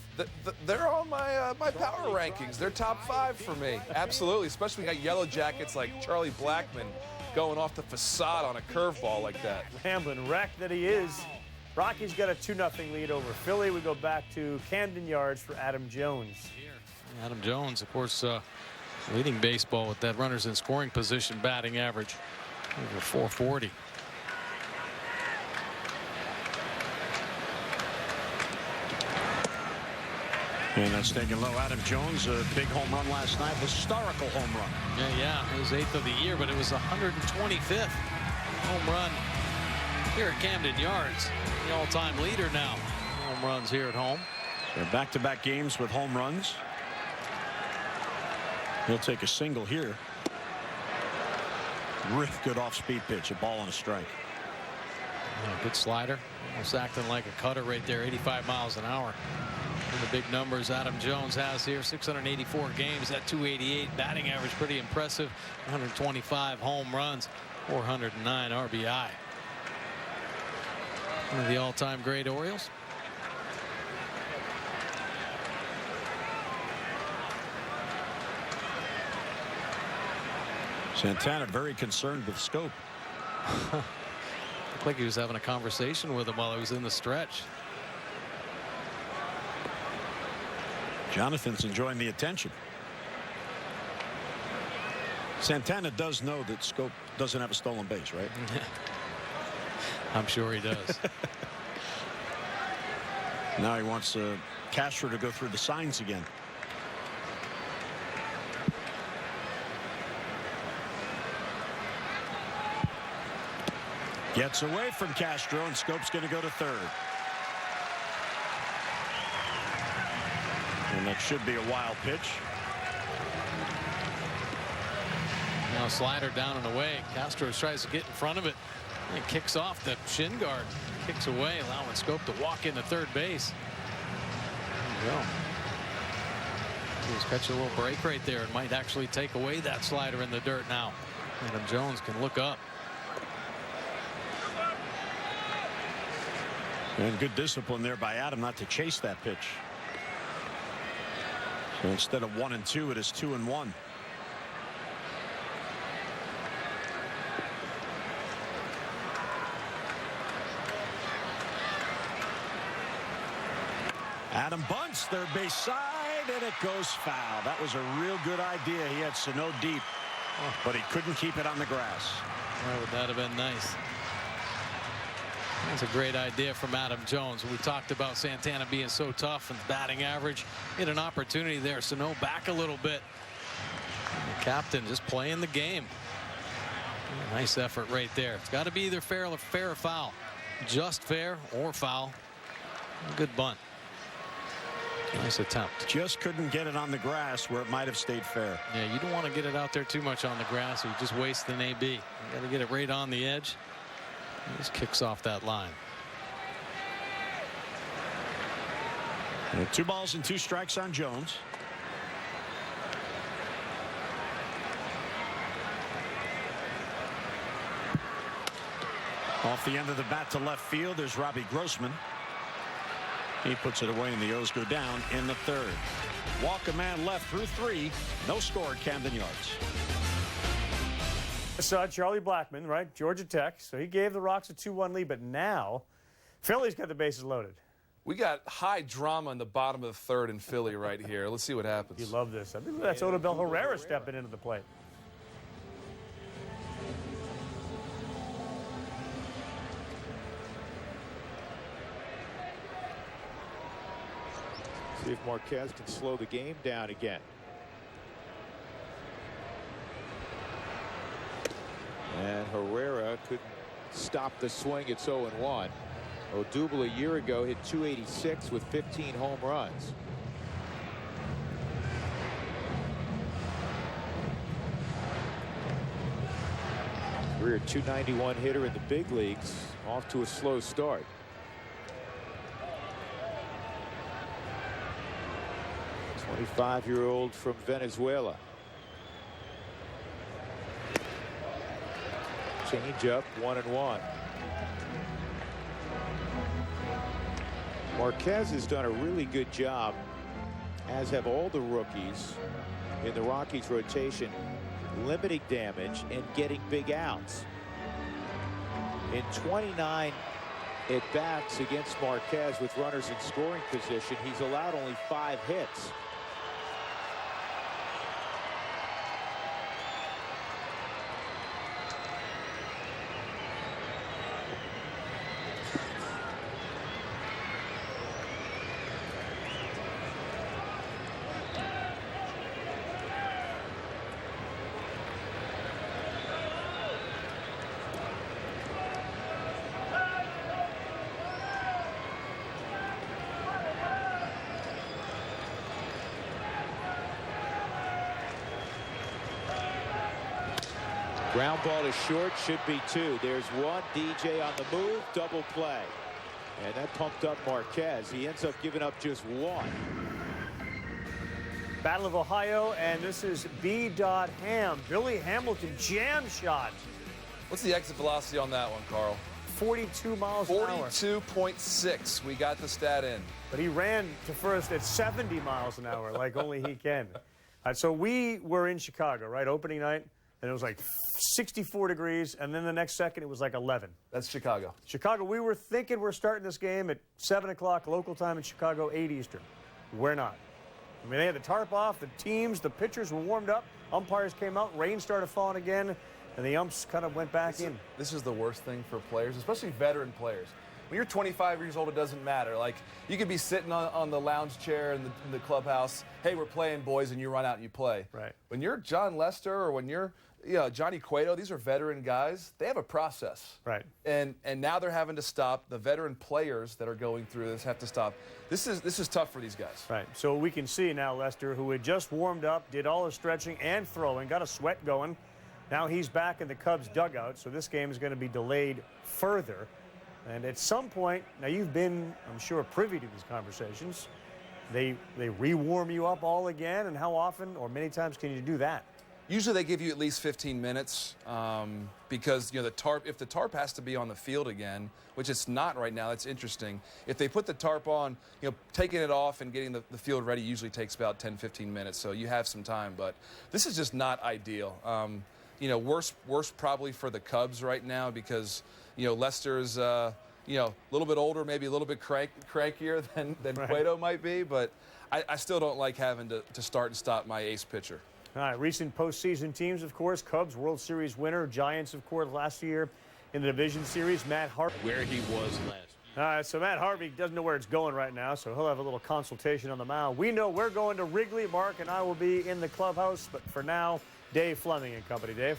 S4: They're on my my power rankings. They're top 5 for me. Absolutely, especially when you got Yellow Jackets like Charlie Blackmon going off the facade on a curveball like that.
S19: Rambling wreck that he is. Rockies got a 2-0 lead over Philly. We go back to Camden Yards for Adam Jones.
S17: Adam Jones, of course, leading baseball with that runners in scoring position batting average over 440.
S32: And that's taken low. Adam Jones, a big home run last night. Historical home run.
S17: Yeah, it was 8th of the year, but it was 125th home run here at Camden Yards. The all-time leader now. Home runs here at home.
S32: They're back-to-back games with home runs. He'll take a single here. Real good off-speed pitch. A ball and a strike.
S17: Yeah, good slider. Almost acting like a cutter right there. 85 miles an hour. And the big numbers Adam Jones has here. 684 games at 288 batting average. Pretty impressive. 125 home runs. 409 RBI. One of the all-time great Orioles.
S32: Santana very concerned with Scope.
S17: Looked like he was having a conversation with him while he was in the stretch.
S32: Jonathan's enjoying the attention. Santana does know that Scope doesn't have a stolen base, right?
S17: I'm sure he does.
S32: Now he wants Castro to go through the signs again. Gets away from Castro, and Scope's going to go to third. And that should be a wild pitch.
S17: Now slider down and away. Castro tries to get in front of it and kicks off the shin guard. Kicks away, allowing Scope to walk into third base. go. He's catching a little break right there and might actually take away that slider in the dirt now. Adam Jones can look up.
S32: And good discipline there by Adam not to chase that pitch. So instead of 1-2, it is 2-1. Adam bunts, third base side, and it goes foul. That was a real good idea. He had Sano deep, but he couldn't keep it on the grass.
S17: Oh, would that have been nice? That's a great idea from Adam Jones. We talked about Santana being so tough and batting average. He had an opportunity there. Sano back a little bit. And the captain just playing the game. Nice effort right there. It's got to be either fair or foul. Just fair or foul. Good bunt. Nice attempt.
S32: Just couldn't get it on the grass where it might have stayed fair.
S17: Yeah, you don't want to get it out there too much on the grass, or you just waste an AB. You got to get it right on the edge. He just kicks off that line.
S32: And 2 balls and 2 strikes on Jones. Off the end of the bat to left field, there's Robbie Grossman. He puts it away, and the O's go down in the 3rd. Walk a man left through 3. No score at Camden Yards.
S19: Charlie Blackmon, right? Georgia Tech. So he gave the Rocks a 2-1 lead, but now Philly's got the bases loaded.
S4: We got high drama in the bottom of the 3rd in Philly right here. Let's see what happens.
S19: You love this. I think that's Odubel Herrera stepping into the plate.
S5: See if Marquez can slow the game down again. And Herrera couldn't stop the swing. It's 0-1. Odubel a year ago hit .286 with 15 home runs. Career .291 hitter in the big leagues, off to a slow start. A 25-year-old from Venezuela. Change up, 1-1. Marquez has done a really good job, as have all the rookies in the Rockies rotation, limiting damage and getting big outs. In 29 at-bats against Marquez with runners in scoring position, he's allowed only 5 hits. Ground ball is short, should be 2. There's 1. DJ on the move, double play. And that pumped up Marquez. He ends up giving up just 1.
S19: Battle of Ohio, and this is B. Ham. Billy Hamilton jam shot.
S4: What's the exit velocity on that one, Carl?
S19: 42 miles an hour.
S4: 42.6. We got the stat in.
S19: But he ran to first at 70 miles an hour, like only he can. So we were in Chicago, right, opening night. And it was like 64 degrees, and then the next second it was like 11.
S4: That's Chicago.
S19: Chicago, we were thinking we're starting this game at 7 o'clock local time in Chicago, 8 Eastern. We're not. I mean, they had the tarp off, the teams, the pitchers were warmed up, umpires came out, rain started falling again, and the umps kind of went back in.
S4: This is the worst thing for players, especially veteran players. When you're 25 years old, it doesn't matter. Like, you could be sitting on the lounge chair in the clubhouse, hey, we're playing, boys, and you run out and you play.
S19: Right.
S4: When you're John Lester or when you're Johnny Cueto, these are veteran guys. They have a process.
S19: Right.
S4: And now they're having to stop. The veteran players that are going through this have to stop. This is tough for these guys.
S19: Right. So we can see now Lester, who had just warmed up, did all his stretching and throwing, got a sweat going. Now he's back in the Cubs dugout, so this game is going to be delayed further. And at some point, now you've been, I'm sure, privy to these conversations. they rewarm you up all again, and how often or many times can you do that?
S4: Usually they give you at least 15 minutes because the tarp, if the tarp has to be on the field again, which it's not right now, that's interesting. If they put the tarp on, taking it off and getting the field ready usually takes about 10-15 minutes, so you have some time. But this is just not ideal. Worse probably for the Cubs right now because Lester's a little bit older, maybe a little bit crankier than Cueto might be, but I still don't like having to start and stop my ace pitcher.
S19: All right, recent postseason teams, of course, Cubs World Series winner, Giants, of course, last year in the division series, Matt Harvey.
S5: Where he was last.
S19: All right, so Matt Harvey doesn't know where it's going right now, so he'll have a little consultation on the mound. We know we're going to Wrigley. Mark and I will be in the clubhouse, but for now, Dave Flemming and company. Dave?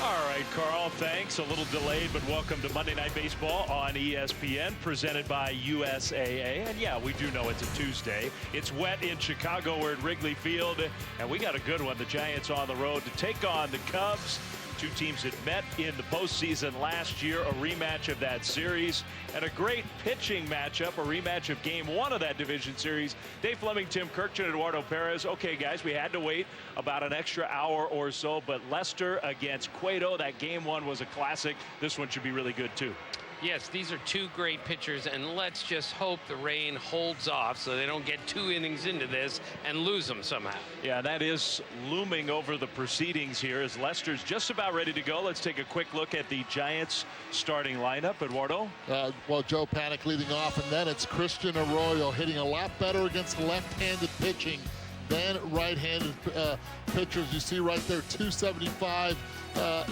S3: All right, Carl, thanks. A little delayed, but welcome to Monday Night Baseball on ESPN, presented by USAA. And yeah, we do know it's a Tuesday. It's wet in Chicago. We're at Wrigley Field, and we got a good one. The Giants on the road to take on the Cubs. Two teams that met in the postseason last year, a rematch of that series, and a great pitching matchup, a rematch of Game 1 of that division series. Dave Flemming, Tim Kurkjian, Eduardo Perez. Okay, guys, we had to wait about an extra hour or so, but Lester against Cueto, that Game 1 was a classic. This one should be really good, too.
S9: Yes, these are two great pitchers, and let's just hope the rain holds off so they don't get 2 innings into this and lose them somehow.
S3: Yeah, that is looming over the proceedings here as Lester's just about ready to go. Let's take a quick look at the Giants starting lineup. Eduardo?
S10: Well, Joe Panik leading off, and then it's Kurkjian Arroyo hitting a lot better against left-handed pitching than right-handed pitchers. You see right there, 275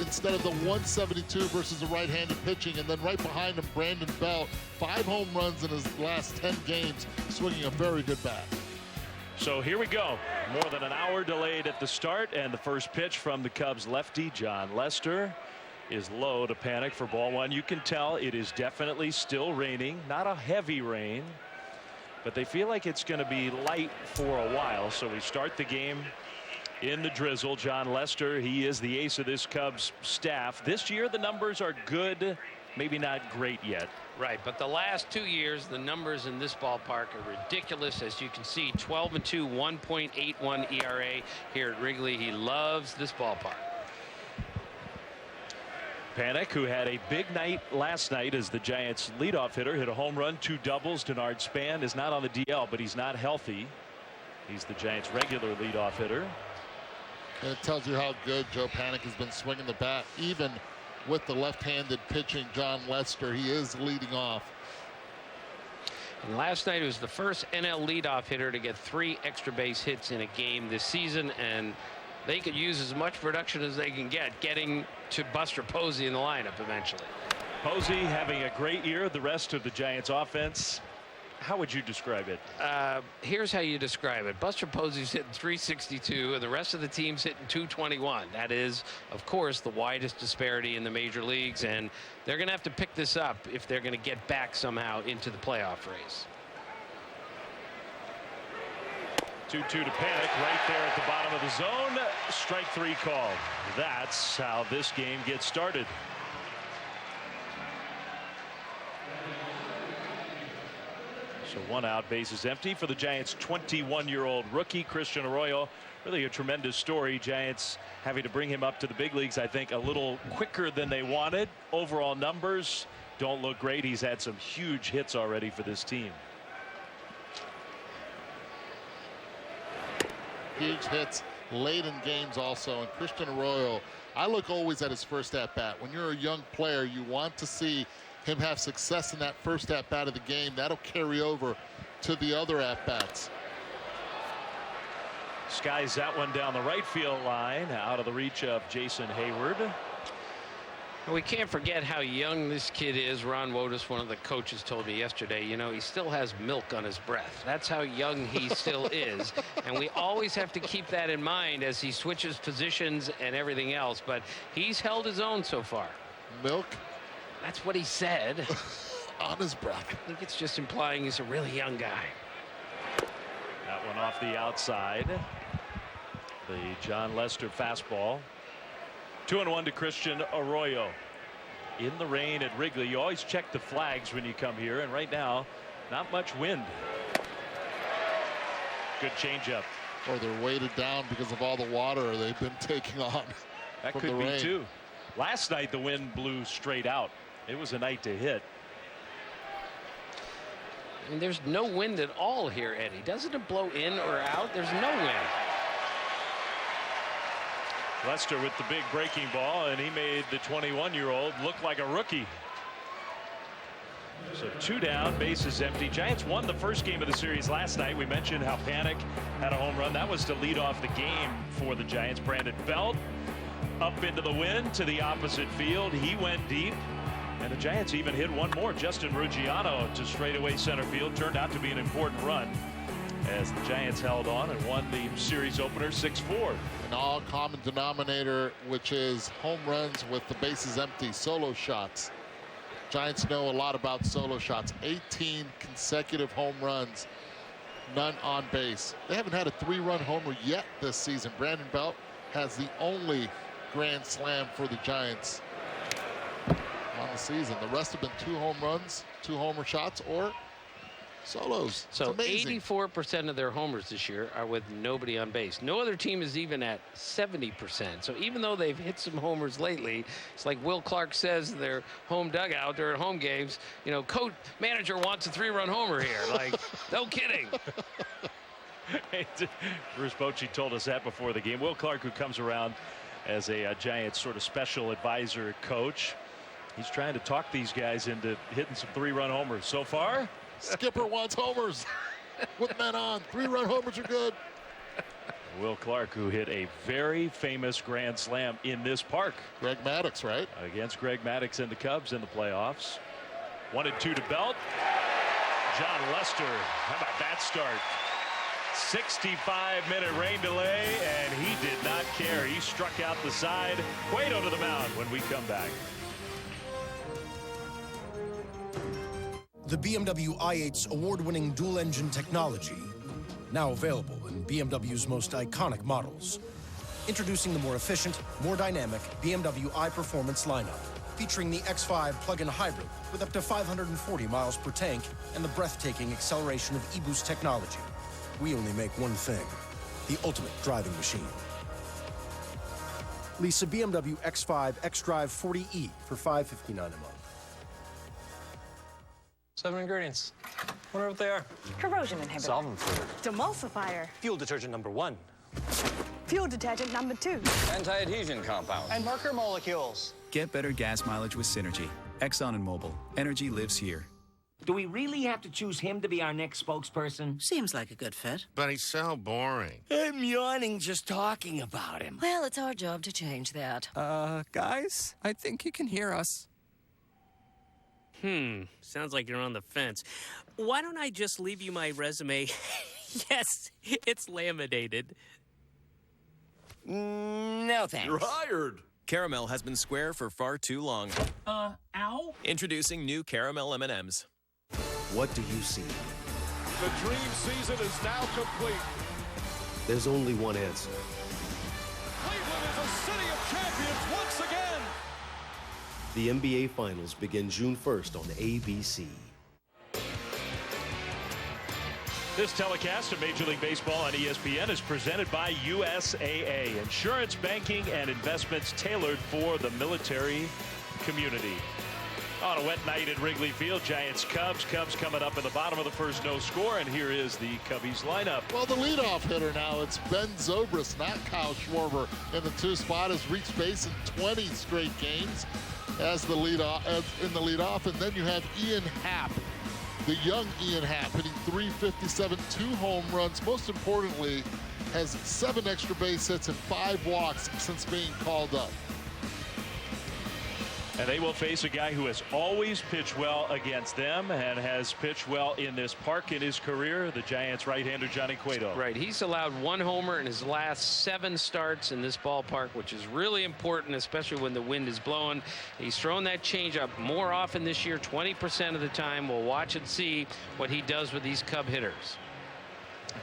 S10: instead of the 172 versus the right-handed pitching. And then right behind him, Brandon Belt, 5 home runs in his last 10 games, swinging a very good bat.
S3: So here we go. More than an hour delayed at the start, and the first pitch from the Cubs lefty, John Lester, is low to Panik for ball 1. You can tell it is definitely still raining, not a heavy rain, but they feel like it's going to be light for a while. So we start the game in the drizzle. John Lester, he is the ace of this Cubs staff. This year the numbers are good, maybe not great yet.
S9: Right, but the last 2 years the numbers in this ballpark are ridiculous. As you can see, 12-2, 1.81 ERA here at Wrigley. He loves this ballpark.
S3: Panik, who had a big night last night as the Giants leadoff hitter, hit a home run, 2 doubles. Denard Span is not on the DL, but he's not healthy. He's the Giants regular leadoff hitter.
S10: And it tells you how good Joe Panik has been swinging the bat, even with the left-handed pitching John Lester. He is leading off.
S9: And last night, it was the first NL leadoff hitter to get 3 extra base hits in a game this season, and they could use as much production as they can get, getting to Buster Posey in the lineup eventually.
S3: Posey having a great year. The rest of the Giants offense, how would you describe it?
S9: Here's how you describe it. Buster Posey's hitting 362, and the rest of the team's hitting 221. That is, of course, the widest disparity in the major leagues, and they're going to have to pick this up if they're going to get back somehow into the playoff race.
S3: 2-2 to Panik right there at the bottom of the zone. Strike 3 called. That's how this game gets started. So 1 out, bases empty for the Giants. 21-year-old rookie Kurkjian Arroyo. Really a tremendous story. Giants having to bring him up to the big leagues, I think, a little quicker than they wanted. Overall numbers don't look great. He's had some huge hits already for this team.
S10: Huge hits late in games also. And Kurkjian Arroyo, I look always at his first at-bat. When you're a young player, you want to see him have success in that first at-bat of the game. That'll carry over to the other at-bats.
S3: Skies that one down the right field line, out of the reach of Jason Hayward.
S9: We can't forget how young this kid is. Ron Wotus, one of the coaches, told me yesterday, he still has milk on his breath. That's how young he still is. And we always have to keep that in mind as he switches positions and everything else. But he's held his own so far.
S10: Milk?
S9: That's what he said.
S10: On his breath.
S9: I think it's just implying he's a really young guy.
S3: That one off the outside. The John Lester fastball. 2-1 to Kurkjian Arroyo. In the rain at Wrigley. You always check the flags when you come here, and right now Not much wind. Good changeup.
S10: Or they're weighted down because of all the water they've been taking on.
S3: That
S10: from
S3: could
S10: the
S3: be
S10: rain.
S3: too. Last night the wind blew straight out. It was a night to hit.
S9: I mean, there's no wind at all here, Eddie. Doesn't it blow in or out? There's no wind.
S3: Lester with the big breaking ball, and he made the 21-year-old look like a rookie. So 2 down, bases empty. Giants won the first game of the series last night. We mentioned how Panic had a home run. That was to lead off the game for the Giants. Brandon Belt up into the wind to the opposite field. He went deep. And the Giants even hit one more. Justin Ruggiano to straightaway center field. Turned out to be an important run as the Giants held on and won the series opener 6-4.
S10: An all common denominator, which is home runs with the bases empty, solo shots. Giants know a lot about solo shots. 18 consecutive home runs, none on base. They haven't had a 3-run homer yet this season. Brandon Belt has the only grand slam for the Giants on the season. The rest have been 2 home runs, 2 homer shots, or solos.
S9: So 84% of their homers this year are with nobody on base. No other team is even at 70%. So even though they've hit some homers lately, it's like Will Clark says in their home dugout during home games, you know, coach manager wants a 3-run homer here. Like, no kidding.
S3: Bruce Bochy told us that before the game. Will Clark, who comes around as a Giants sort of special advisor coach, he's trying to talk these guys into hitting some 3-run homers. So far,
S10: Skipper wants homers with men on. 3-run homers are good.
S3: Will Clark, who hit a very famous grand slam in this park.
S10: Greg Maddux, right?
S3: Against Greg Maddux and the Cubs in the playoffs. 1-2 to Belt. John Lester, how about that start? 65-minute rain delay, and he did not care. He struck out the side. Cueto to the mound when we come back.
S2: The BMW i8's award-winning dual-engine technology, now available in BMW's most iconic models. Introducing the more efficient, more dynamic BMW iPerformance lineup, featuring the X5 plug-in hybrid with up to 540 miles per tank and the breathtaking acceleration of eBoost technology. We only make one thing, the ultimate driving machine. Lease a BMW X5 xDrive 40e for $559 a month.
S7: 7 ingredients. Wonder what they are.
S24: Corrosion inhibitor.
S7: Solvent fluid.
S24: Demulsifier.
S7: Fuel detergent number 1.
S24: Fuel detergent number 2.
S7: Anti-adhesion compound.
S16: And marker molecules.
S8: Get better gas mileage with Synergy. Exxon and Mobil. Energy lives here.
S6: Do we really have to choose him to be our next spokesperson?
S11: Seems like a good fit.
S14: But he's so boring.
S6: I'm yawning just talking about him.
S11: Well, it's our job to change that.
S18: Guys, I think he can hear us.
S20: Sounds like you're on the fence. Why don't I just leave you my resume? Yes, it's laminated.
S6: No thanks.
S21: You're hired. Caramel has been square for far too long.
S6: Ow?
S21: Introducing new Caramel M&Ms.
S2: What do you see?
S1: The dream season is now complete.
S2: There's only one answer.
S1: Cleveland is a city of champions once again.
S2: The NBA Finals begin June 1st on ABC.
S3: This telecast of Major League Baseball on ESPN is presented by USAA, insurance, banking, and investments tailored for the military community. On a wet night at Wrigley Field, Giants-Cubs. Cubs coming up in the bottom of the first, no score, and here is the Cubbies lineup.
S10: Well, the leadoff hitter now, it's Ben Zobrist, not Kyle Schwarber, in the 2 spot, has reached base in 20 straight games as the leadoff, in the leadoff, and then you have Ian Happ, the young Ian Happ, hitting .357, 2 home runs. Most importantly, has 7 extra base hits and 5 walks since being called up.
S3: And they will face a guy who has always pitched well against them and has pitched well in this park in his career, the Giants right-hander Johnny Cueto.
S9: Right. He's allowed 1 homer in his last 7 starts in this ballpark, which is really important, especially when the wind is blowing. He's thrown that changeup more often this year, 20% of the time. We'll watch and see what he does with these Cub hitters.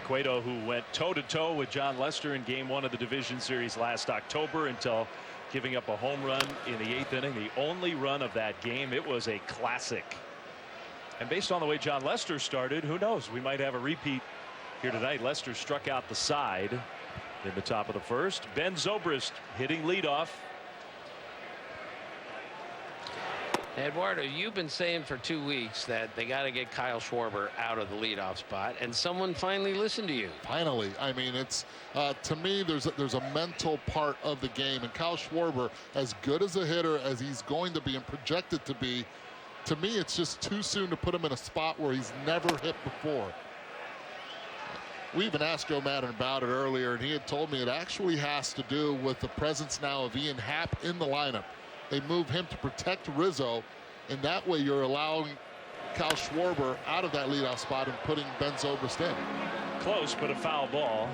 S3: Cueto, who went toe-to-toe with John Lester in Game 1 of the Division Series last October until giving up a home run in the 8th inning, the only run of that game. It was a classic. And based on the way John Lester started, who knows? We might have a repeat here tonight. Lester struck out the side in the top of the first. Ben Zobrist hitting leadoff.
S9: Eduardo, you've been saying for 2 weeks that they got to get Kyle Schwarber out of the leadoff spot, and someone finally listened to you.
S10: Finally. I mean, it's to me, there's a mental part of the game, and Kyle Schwarber, as good as a hitter as he's going to be and projected to be, to me, it's just too soon to put him in a spot where he's never hit before. We even asked Joe Madden about it earlier, and he had told me it actually has to do with the presence now of Ian Happ in the lineup. They move him to protect Rizzo, and that way you're allowing Kyle Schwarber out of that leadoff spot and putting Ben Zobrist in.
S3: Close, but a foul ball.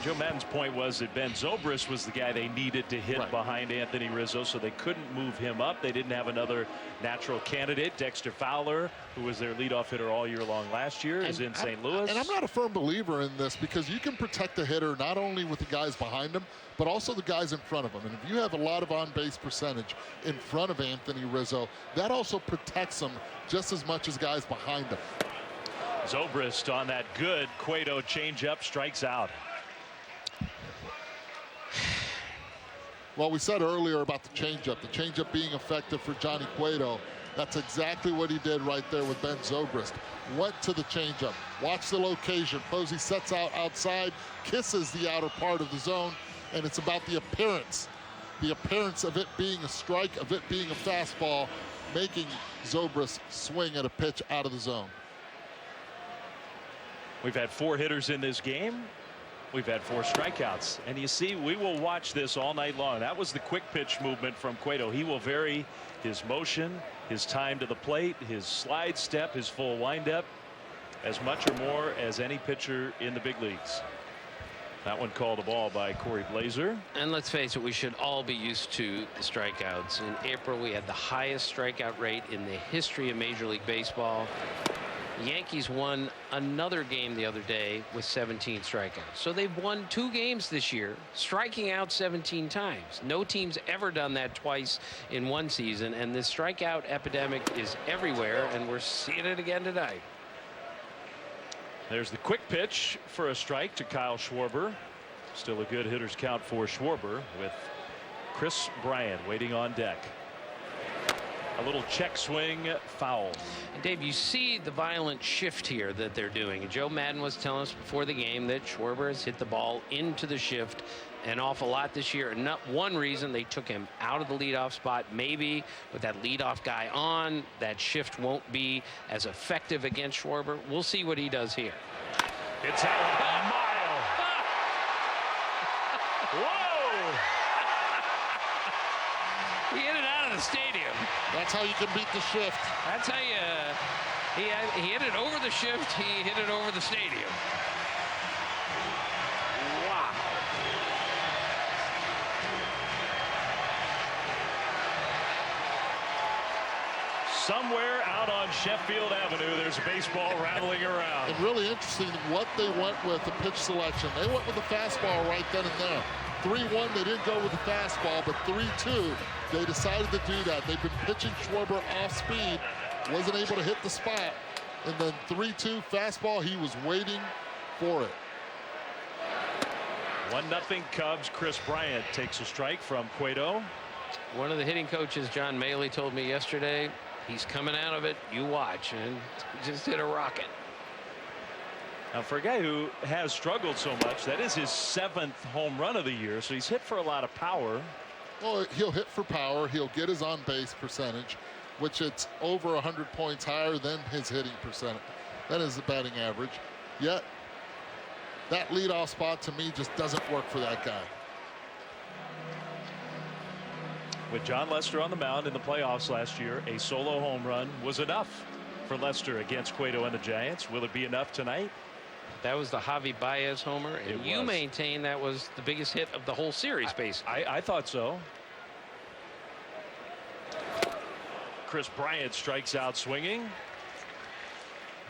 S3: Joe Madden's point was that Ben Zobrist was the guy they needed to hit behind Anthony Rizzo, so they couldn't move him up. They didn't have another natural candidate. Dexter Fowler, who was their leadoff hitter all year long last year, is in St. Louis.
S10: And I'm not a firm believer in this, because you can protect the hitter not only with the guys behind him, but also the guys in front of him. And if you have a lot of on-base percentage in front of Anthony Rizzo, that also protects him just as much as guys behind him.
S3: Zobrist on that good Cueto changeup strikes out.
S10: Well, we said earlier about the changeup being effective for Johnny Cueto. That's exactly what he did right there with Ben Zobrist. Went to the changeup. Watch the location. Posey sets out outside, kisses the outer part of the zone, and it's about the appearance of it being a strike, of it being a fastball, making Zobrist swing at a pitch out of the zone.
S3: We've had 4 hitters in this game. We've had 4 strikeouts, and you see, we will watch this all night long. That was the quick pitch movement from Cueto. He will vary his motion, his time to the plate, his slide step, his full windup, as much or more as any pitcher in the big leagues. That one called a ball by Corey Blazer.
S9: And let's face it, we should all be used to the strikeouts. In April, we had the highest strikeout rate in the history of Major League Baseball. Yankees won another game the other day with 17 strikeouts. So they've won 2 games this year, striking out 17 times. No team's ever done that twice in one season, and this strikeout epidemic is everywhere, and we're seeing it again tonight.
S3: There's the quick pitch for a strike to Kyle Schwarber. Still a good hitter's count for Schwarber, with Chris Bryant waiting on deck. A little check swing, foul.
S9: And Dave, you see the violent shift here that they're doing. And Joe Madden was telling us before the game that Schwarber has hit the ball into the shift an awful lot this year. And not one reason they took him out of the leadoff spot. Maybe with that leadoff guy on, that shift won't be as effective against Schwarber. We'll see what he does here.
S3: It's out a mile. Whoa!
S9: He hit it out of the stadium.
S10: That's how you can beat the shift.
S9: That's how you. He hit it over the shift. He hit it over the stadium. Wow.
S3: Somewhere out on Sheffield Avenue, there's a baseball rattling around.
S10: And really interesting what they went with the pitch selection. They went with the fastball right then and there. 3-1, they didn't go with the fastball, but 3-2, they decided to do that. They've been pitching Schwarber off speed, wasn't able to hit the spot, and then 3-2 fastball, he was waiting for it.
S3: 1-0 Cubs. Chris Bryant takes a strike from Cueto.
S9: One of the hitting coaches, John Maley, told me yesterday, he's coming out of it. You watch, and he just hit a rocket.
S3: Now, for a guy who has struggled so much, that is his 7th home run of the year, so he's hit for a lot of power.
S10: Well, he'll hit for power. He'll get his on-base percentage, which it's over 100 points higher than his hitting percentage. That is the batting average. Yet, that leadoff spot, to me, just doesn't work for that guy.
S3: With John Lester on the mound in the playoffs last year, a solo home run was enough for Lester against Cueto and the Giants. Will it be enough tonight?
S9: That was the Javi Baez homer, and you maintain that was the biggest hit of the whole series, basically.
S3: I thought so. Chris Bryant strikes out swinging.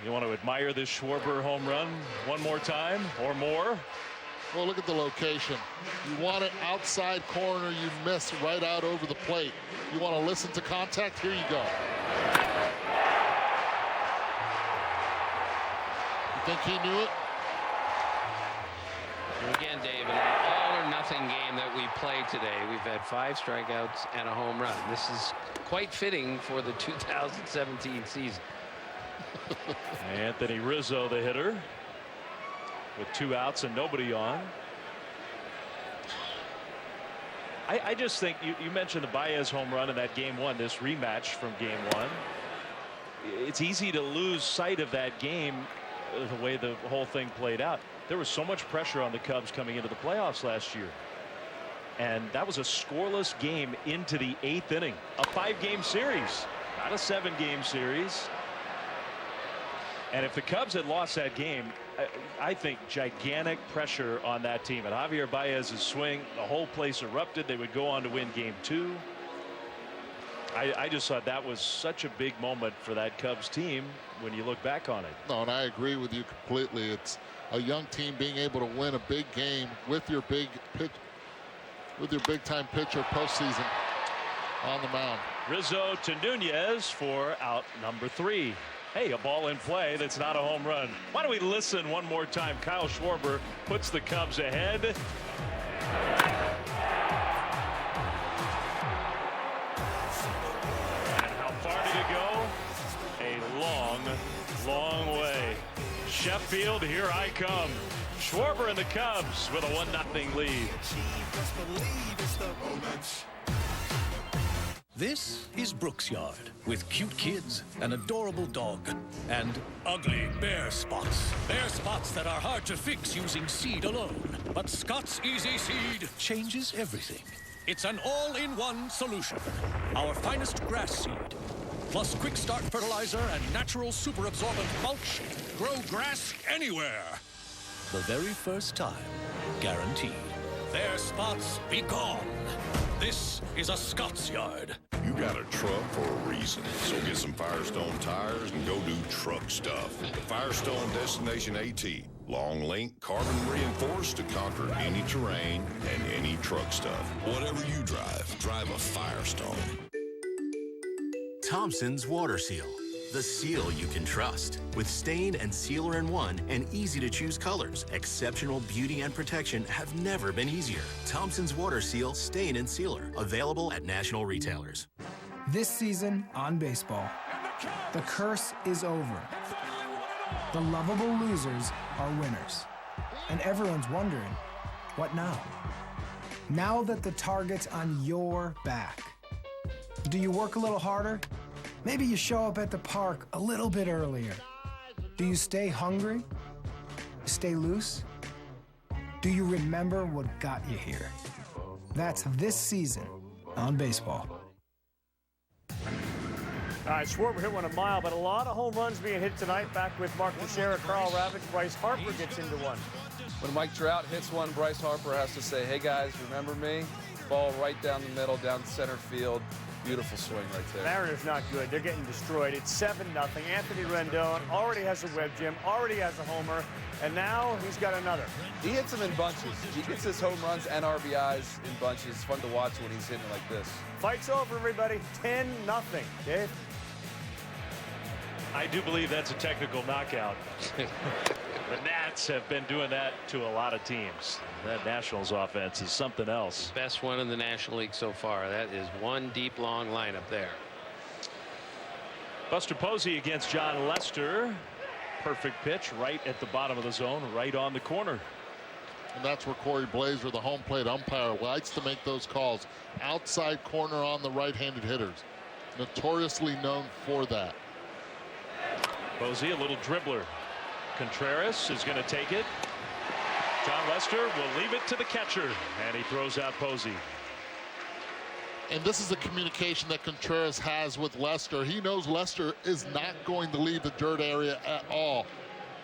S3: You want to admire this Schwarber home run one more time or more?
S10: Well, look at the location. You want it outside corner, you miss right out over the plate. You want to listen to contact? Here you go. think he knew it?
S9: Again, Dave, in an all-or-nothing game that we played today, we've had 5 strikeouts and a home run. This is quite fitting for the 2017 season.
S3: Anthony Rizzo, the hitter, with 2 outs and nobody on. I just think you mentioned the Baez home run in that game 1, this rematch from game 1. It's easy to lose sight of that game, the way the whole thing played out. There was so much pressure on the Cubs coming into the playoffs last year. And that was a scoreless game into the 8th inning. A 5-game series, not a 7-game series. And if the Cubs had lost that game, I think gigantic pressure on that team. And Javier Baez's swing, the whole place erupted. They would go on to win game 2. I just thought that was such a big moment for that Cubs team when you look back on it.
S10: No, and I agree with you completely. It's a young team being able to win a big game with your big pitch, with your big time pitcher postseason on the mound.
S3: Rizzo to Nunez for out number 3. Hey, a ball in play that's not a home run. Why don't we listen one more time? Kyle Schwarber puts the Cubs ahead. And how far did it go? A long, long way. Sheffield, here I come. Schwarber and the Cubs with a 1-0 lead.
S12: This is Brooks Yard with cute kids, an adorable dog, and ugly bare spots. Bare spots that are hard to fix using seed alone. But Scott's Easy Seed changes everything. It's an all-in-one solution. Our finest grass seed, plus quick start fertilizer and natural super absorbent mulch. Grow grass anywhere. The very first time, guaranteed. Bare spots be gone. This is a Scott's Yard.
S13: You got a truck for a reason, so get some Firestone tires and go do truck stuff. The Firestone Destination AT. Long link, carbon reinforced to conquer any terrain and any truck stuff. Whatever you drive, drive a Firestone.
S14: Thompson's Water Seal. The seal you can trust. With stain and sealer in one and easy to choose colors, exceptional beauty and protection have never been easier. Thompson's Water Seal Stain and Sealer. Available at national retailers.
S15: This season on baseball, the curse is over. The lovable losers are winners. And everyone's wondering, what now? Now that the target's on your back, do you work a little harder? Maybe you show up at the park a little bit earlier. Do you stay hungry? Stay loose? Do you remember what got you here? That's this season on baseball.
S19: All right, Schwarber hit one a mile, but a lot of home runs being hit tonight. Back with Mark Teixeira, Carl Ravitch, Bryce Harper gets into one.
S4: When Mike Trout hits one, Bryce Harper has to say, hey guys, remember me? Ball right down the middle, down center field. Beautiful swing right there.
S19: Mariners not good. They're getting destroyed. It's 7-0. Anthony Rendon already has a web gem, already has a homer, and now he's got another.
S4: He hits them in bunches. He gets his home runs and RBIs in bunches. It's fun to watch when he's hitting like this.
S19: Fight's over, everybody. 10-0. Dave?
S3: I do believe that's a technical knockout. The Nats have been doing that to a lot of teams. That Nationals offense is something else.
S9: Best one in the National League so far. That is one deep, long lineup there.
S3: Buster Posey against John Lester. Perfect pitch right at the bottom of the zone, right on the corner.
S10: And that's where Corey Blazer, the home plate umpire, likes to make those calls. Outside corner on the right-handed hitters. Notoriously known for that.
S3: Posey, a little dribbler. Contreras is going to take it. John Lester will leave it to the catcher, and he throws out Posey.
S10: And this is a communication that Contreras has with Lester. He knows Lester is not going to leave the dirt area at all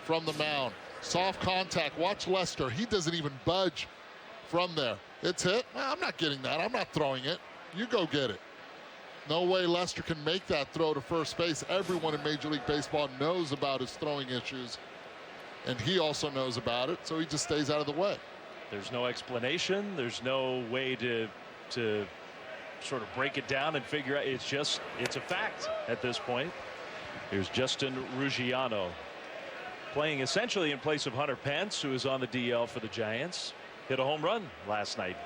S10: from the mound. Soft contact. Watch Lester. He doesn't even budge from there. It's hit. Well, I'm not getting that. I'm not throwing it. You go get it. No way Lester can make that throw to first base. Everyone in Major League Baseball knows about his throwing issues, and he also knows about it, so he just stays out of the way.
S3: There's no explanation. There's no way to sort of break it down and figure out. It's a fact at this point. Here's Justin Ruggiano playing essentially in place of Hunter Pence, who is on the DL for the Giants. Hit a home run last night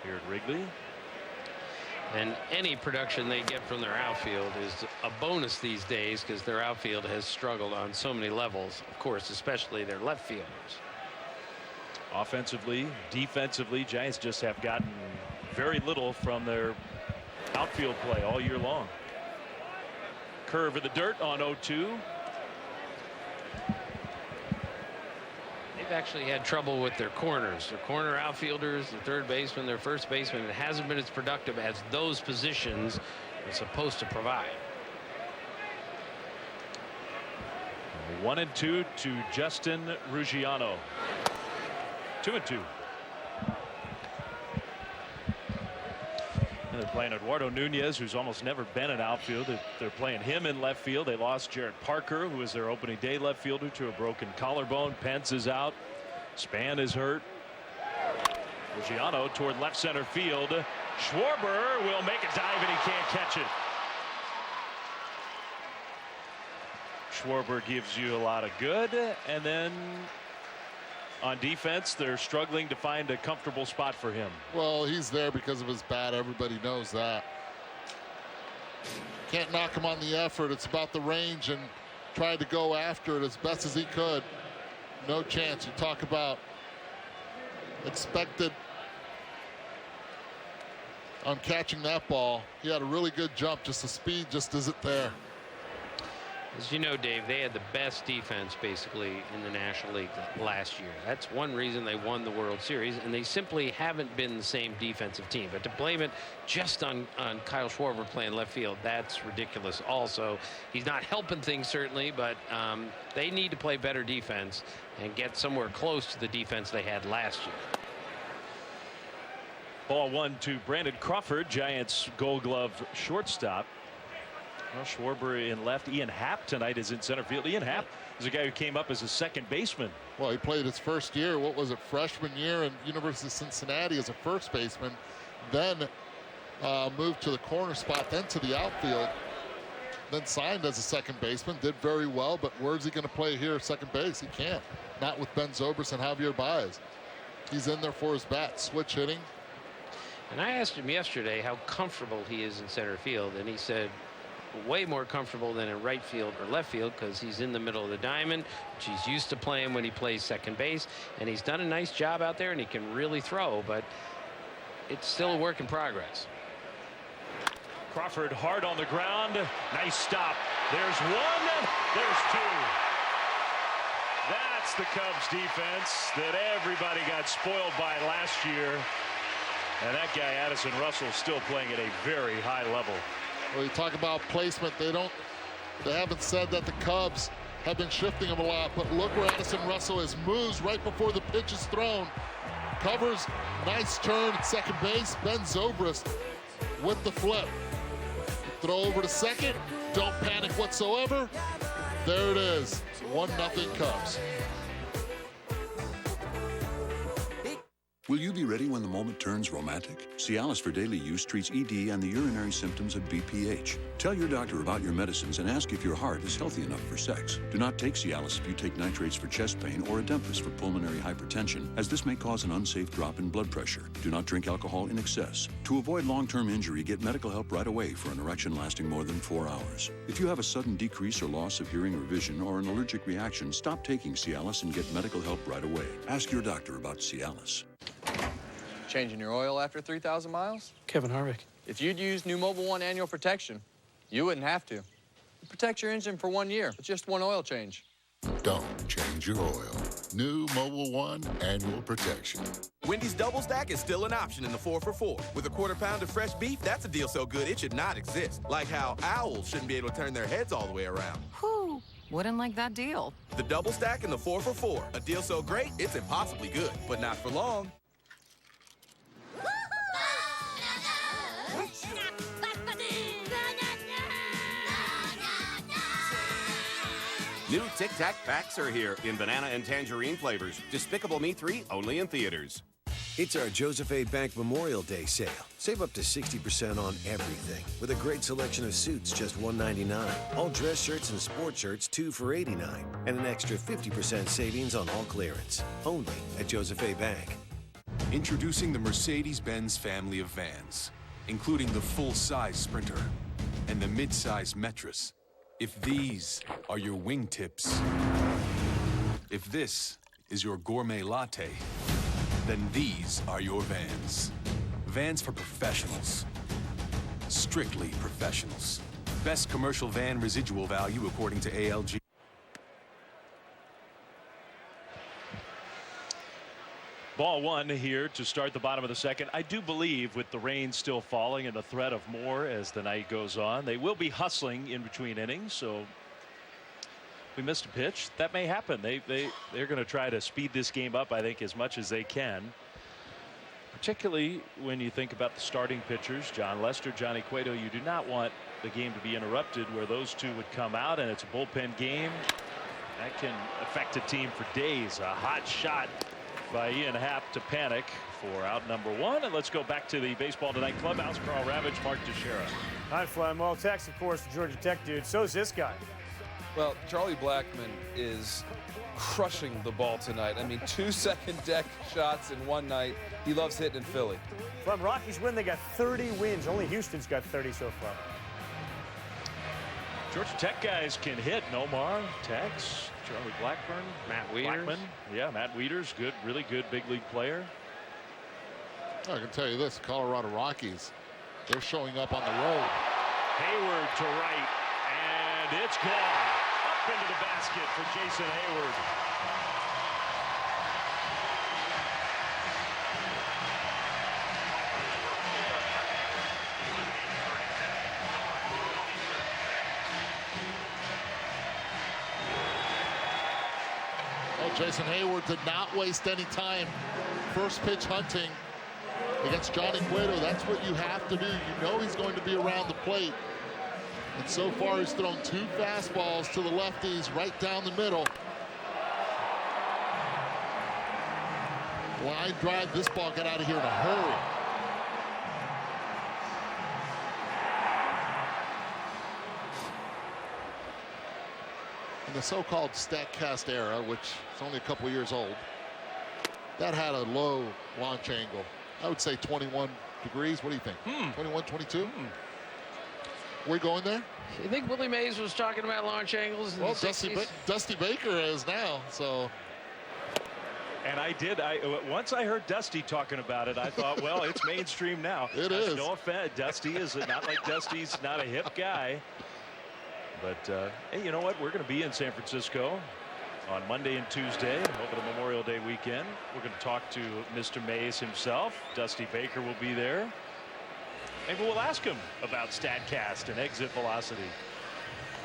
S3: here at Wrigley.
S9: And any production they get from their outfield is a bonus these days, because their outfield has struggled on so many levels, of course, especially their left fielders.
S3: Offensively, defensively, Giants just have gotten very little from their outfield play all year long. Curve of the dirt on 0-2.
S9: They've actually had trouble with their corners, their corner outfielders, the third baseman, their first baseman. It hasn't been as productive as those positions are supposed to provide.
S3: 1-2 to Justin Ruggiano. 2-2. And they're playing Eduardo Nunez, who's almost never been in outfield. They're playing him in left field. They lost Jarrett Parker, who was their opening day left fielder, to a broken collarbone. Pence is out. Span is hurt. Ruggiano toward left center field. Schwarber will make a dive, and he can't catch it. Schwarber gives you a lot of good, and then on defense, they're struggling to find a comfortable spot for him.
S10: Well, he's there because of his bat. Everybody knows that. Can't knock him on the effort. It's about the range, and tried to go after it as best as he could. No chance. You talk about expected on catching that ball. He had a really good jump. Just the speed just isn't there.
S9: As you know, Dave, they had the best defense basically in the National League last year. That's one reason they won the World Series, and they simply haven't been the same defensive team. But to blame it just on Kyle Schwarber playing left field, that's ridiculous also. He's not helping things, certainly, but they need to play better defense and get somewhere close to the defense they had last year.
S3: Ball 1 to Brandon Crawford, Giants Gold Glove shortstop. Well, Schwarber in left. Ian Happ tonight is in center field. Ian Happ is a guy who came up as a second baseman.
S10: Well, he played his first year, what was it, freshman year in University of Cincinnati as a first baseman, then moved to the corner spot, then to the outfield, then signed as a second baseman, did very well, but where's he going to play here at second base? He can't. Not with Ben Zobrist and Javier Baez. He's in there for his bat, switch hitting.
S9: And I asked him yesterday how comfortable he is in center field, and he said way more comfortable than in right field or left field, because he's in the middle of the diamond, which he's used to playing when he plays second base, and he's done a nice job out there, and he can really throw, but it's still a work in progress.
S3: Crawford hard on the ground. Nice stop. There's one. There's two. That's the Cubs defense that everybody got spoiled by last year. And that guy, Addison Russell, still playing at a very high level.
S10: Well, you talk about placement. They haven't said that the Cubs have been shifting him a lot, but look where Addison Russell is. Moves right before the pitch is thrown. Covers, nice turn at second base. Ben Zobrist with the flip. Throw over to second. Don't panic whatsoever. There it is. 1-0 Cubs.
S5: Will you be ready when the moment turns romantic? Cialis for daily use treats ED and the urinary symptoms of BPH. Tell your doctor about your medicines and ask if your heart is healthy enough for sex. Do not take Cialis if you take nitrates for chest pain or Adempas for pulmonary hypertension, as this may cause an unsafe drop in blood pressure. Do not drink alcohol in excess. To avoid long-term injury, get medical help right away for an erection lasting more than 4 hours. If you have a sudden decrease or loss of hearing or vision or an allergic reaction, stop taking Cialis and get medical help right away. Ask your doctor about Cialis.
S17: Changing your oil after 3,000 miles?
S22: Kevin Harvick.
S17: If you'd use new Mobil 1 annual protection, you wouldn't have to. It protects your engine for 1 year with just one oil change.
S23: Don't change your oil. New Mobil 1 annual protection.
S25: Wendy's Double Stack is still an option in the 4 for $4. With a quarter pound of fresh beef, that's a deal so good it should not exist. Like how owls shouldn't be able to turn their heads all the way around.
S26: Whew, wouldn't like that deal.
S25: The Double Stack and the 4 for $4. A deal so great, it's impossibly good, but not for long.
S27: New Tic Tac packs are here in banana and tangerine flavors. Despicable Me 3 only in theaters.
S7: It's our Joseph A. Bank Memorial Day sale. Save up to 60% on everything with a great selection of suits, just $199. All dress shirts and sport shirts, 2 for $89. And an extra 50% savings on all clearance. Only at Joseph A. Bank.
S8: Introducing the Mercedes-Benz family of vans, including the full-size Sprinter and the mid-size Metris. If these are your wingtips, if this is your gourmet latte, then these are your vans. Vans for professionals. Strictly professionals. Best commercial van residual value according to ALG.
S3: Ball one here to start the bottom of the second. I do believe with the rain still falling and the threat of more as the night goes on, they will be hustling in between innings. So we missed a pitch. That may happen. They're going to try to speed this game up, I think, as much as they can. Particularly when you think about the starting pitchers, John Lester, Johnny Cueto. You do not want the game to be interrupted where those two would come out and it's a bullpen game. That can affect a team for days. A hot shot by Ian Happ to panic for out number one. And let's go back to the Baseball Tonight clubhouse. Carl Ravage, Mark Teixeira.
S19: Hi, Flem. Well, Tex, of course, the Georgia Tech dude. So's this guy.
S4: Well, Charlie Blackmon is crushing the ball tonight. I mean, 2 second deck shots in one night. He loves hitting in Philly.
S19: From Rockies win, they got 30 wins. Only Houston's got 30 so far.
S3: Georgia Tech guys can hit. Nomar, Tex, Charlie Blackburn,
S9: Matt Wieters.
S3: Blackmon. Yeah, Matt Wieters, good, really good big league player.
S10: I can tell you this, Colorado Rockies, they're showing up on the road.
S3: Hayward to right, and it's gone. Up into the basket for Jason Hayward.
S10: Jason Hayward did not waste any time. First pitch hunting against Johnny Cueto. That's what you have to do. You know he's going to be around the plate. And so far he's thrown 2 fastballs to the lefties right down the middle. Line drive. This ball got out of here in a hurry. In the so-called StatCast era, which is only a couple years old, that had a low launch angle. I would say 21 degrees. What do you think? 21, 22? We're going there?
S9: You think Willie Mays was talking about launch angles in the 60s?
S10: Dusty Baker is now, so.
S3: And once I heard Dusty talking about it, I thought, well, it's mainstream now.
S10: It is.
S3: No offense. Dusty is not like Dusty's not a hip guy. But, hey, you know what? We're going to be in San Francisco on Monday and Tuesday over the Memorial Day weekend. We're going to talk to Mr. Mays himself. Dusty Baker will be there. Maybe we'll ask him about StatCast and exit velocity.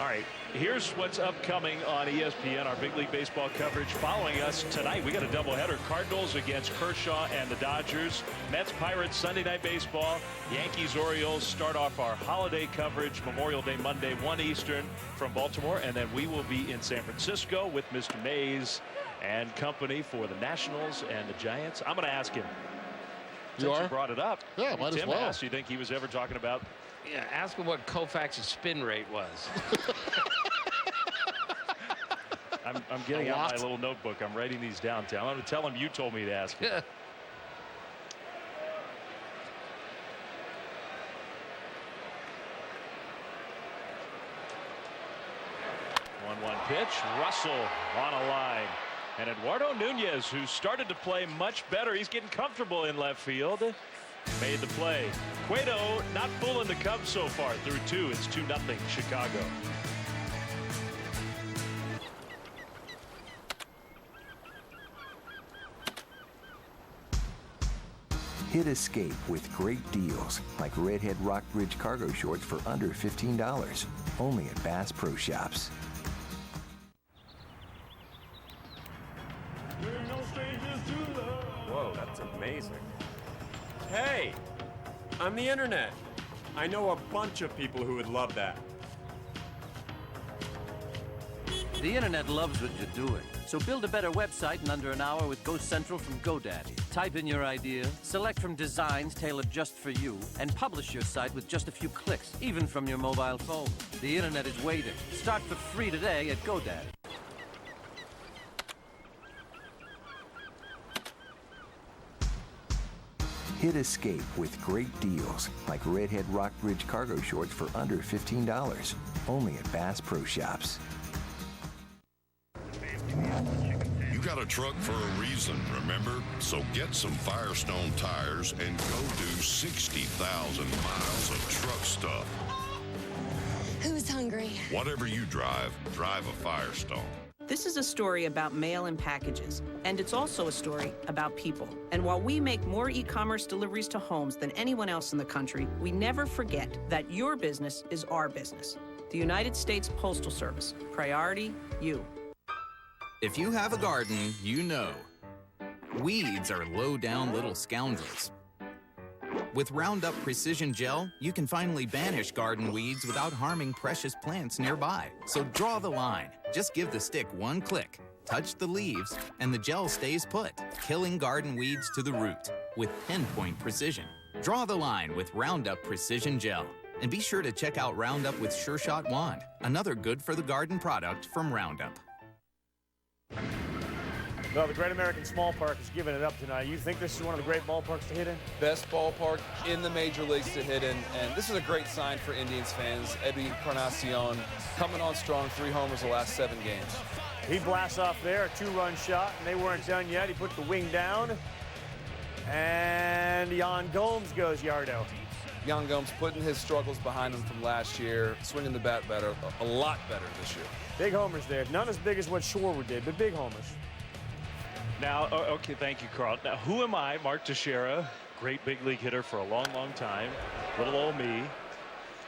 S3: All right, here's what's upcoming on ESPN, our big league baseball coverage. Following us tonight, we got a doubleheader. Cardinals against Kershaw and the Dodgers. Mets, Pirates, Sunday Night Baseball. Yankees, Orioles start off our holiday coverage. Memorial Day Monday, 1 Eastern from Baltimore. And then we will be in San Francisco with Mr. Mays and company for the Nationals and the Giants. I'm going to ask him. Since you brought it up.
S10: Yeah, might
S3: Tim
S10: as well.
S3: asked, do you think he was ever talking about?
S9: Yeah, ask him what Koufax's spin rate was.
S3: I'm getting out my little notebook. I'm writing these down. I'm going to tell him you told me to ask him. 1-1 pitch. Russell on a line. And Eduardo Nunez, who started to play much better. He's getting comfortable in left field. Made the play. Cueto not fooling the Cubs so far through 2. It's 2-0 Chicago.
S11: Hit escape with great deals like Redhead Rockbridge cargo shorts for under $15. Only at Bass Pro Shops.
S16: Whoa, that's amazing. Hey, I'm the internet. I know a bunch of people who would love that.
S18: The internet loves what you're doing,
S1: So build a better website in under an hour with Go Central from GoDaddy. Type in your idea, select from designs tailored just for you, and publish your site with just a few clicks, even from your mobile phone. The internet is waiting. Start for free today at GoDaddy.
S11: Hit escape with great deals like Redhead Rockbridge cargo shorts for under $15. Only at Bass Pro Shops.
S13: You got a truck for a reason, remember? So get some Firestone tires and go do 60,000 miles of truck stuff.
S6: Who's hungry?
S13: Whatever you drive, drive a Firestone.
S18: This is a story about mail and packages, and it's also a story about people. And while we make more e-commerce deliveries to homes than anyone else in the country, we never forget that your business is our business. The United States Postal Service. Priority, you.
S20: If you have a garden, you know. Weeds are low-down little scoundrels. With Roundup Precision Gel, you can finally banish garden weeds without harming precious plants nearby. So draw the line. Just give the stick one click, touch the leaves, and the gel stays put, killing garden weeds to the root with pinpoint precision. Draw the line with Roundup Precision Gel. And be sure to check out Roundup with Sure Shot Wand, another good-for-the-garden product from Roundup.
S19: Well, the Great American Small Park is giving it up tonight. You think this is one of the great ballparks to hit in?
S4: Best ballpark in the major leagues to hit in, and this is a great sign for Indians fans. Encarnacion coming on strong, 3 homers the last 7 games.
S19: He blasts off there, a 2-run shot, and they weren't done yet. He put the wing down, and Yan Gomes goes yardo.
S4: Yan Gomes putting his struggles behind him from last year, swinging the bat better, a lot better this year.
S19: Big homers there. None as big as what Schwarber did, but big homers.
S3: Now, okay, thank you, Carl. Now, who am I? Mark Teixeira, great big league hitter for a long, long time. Little old me.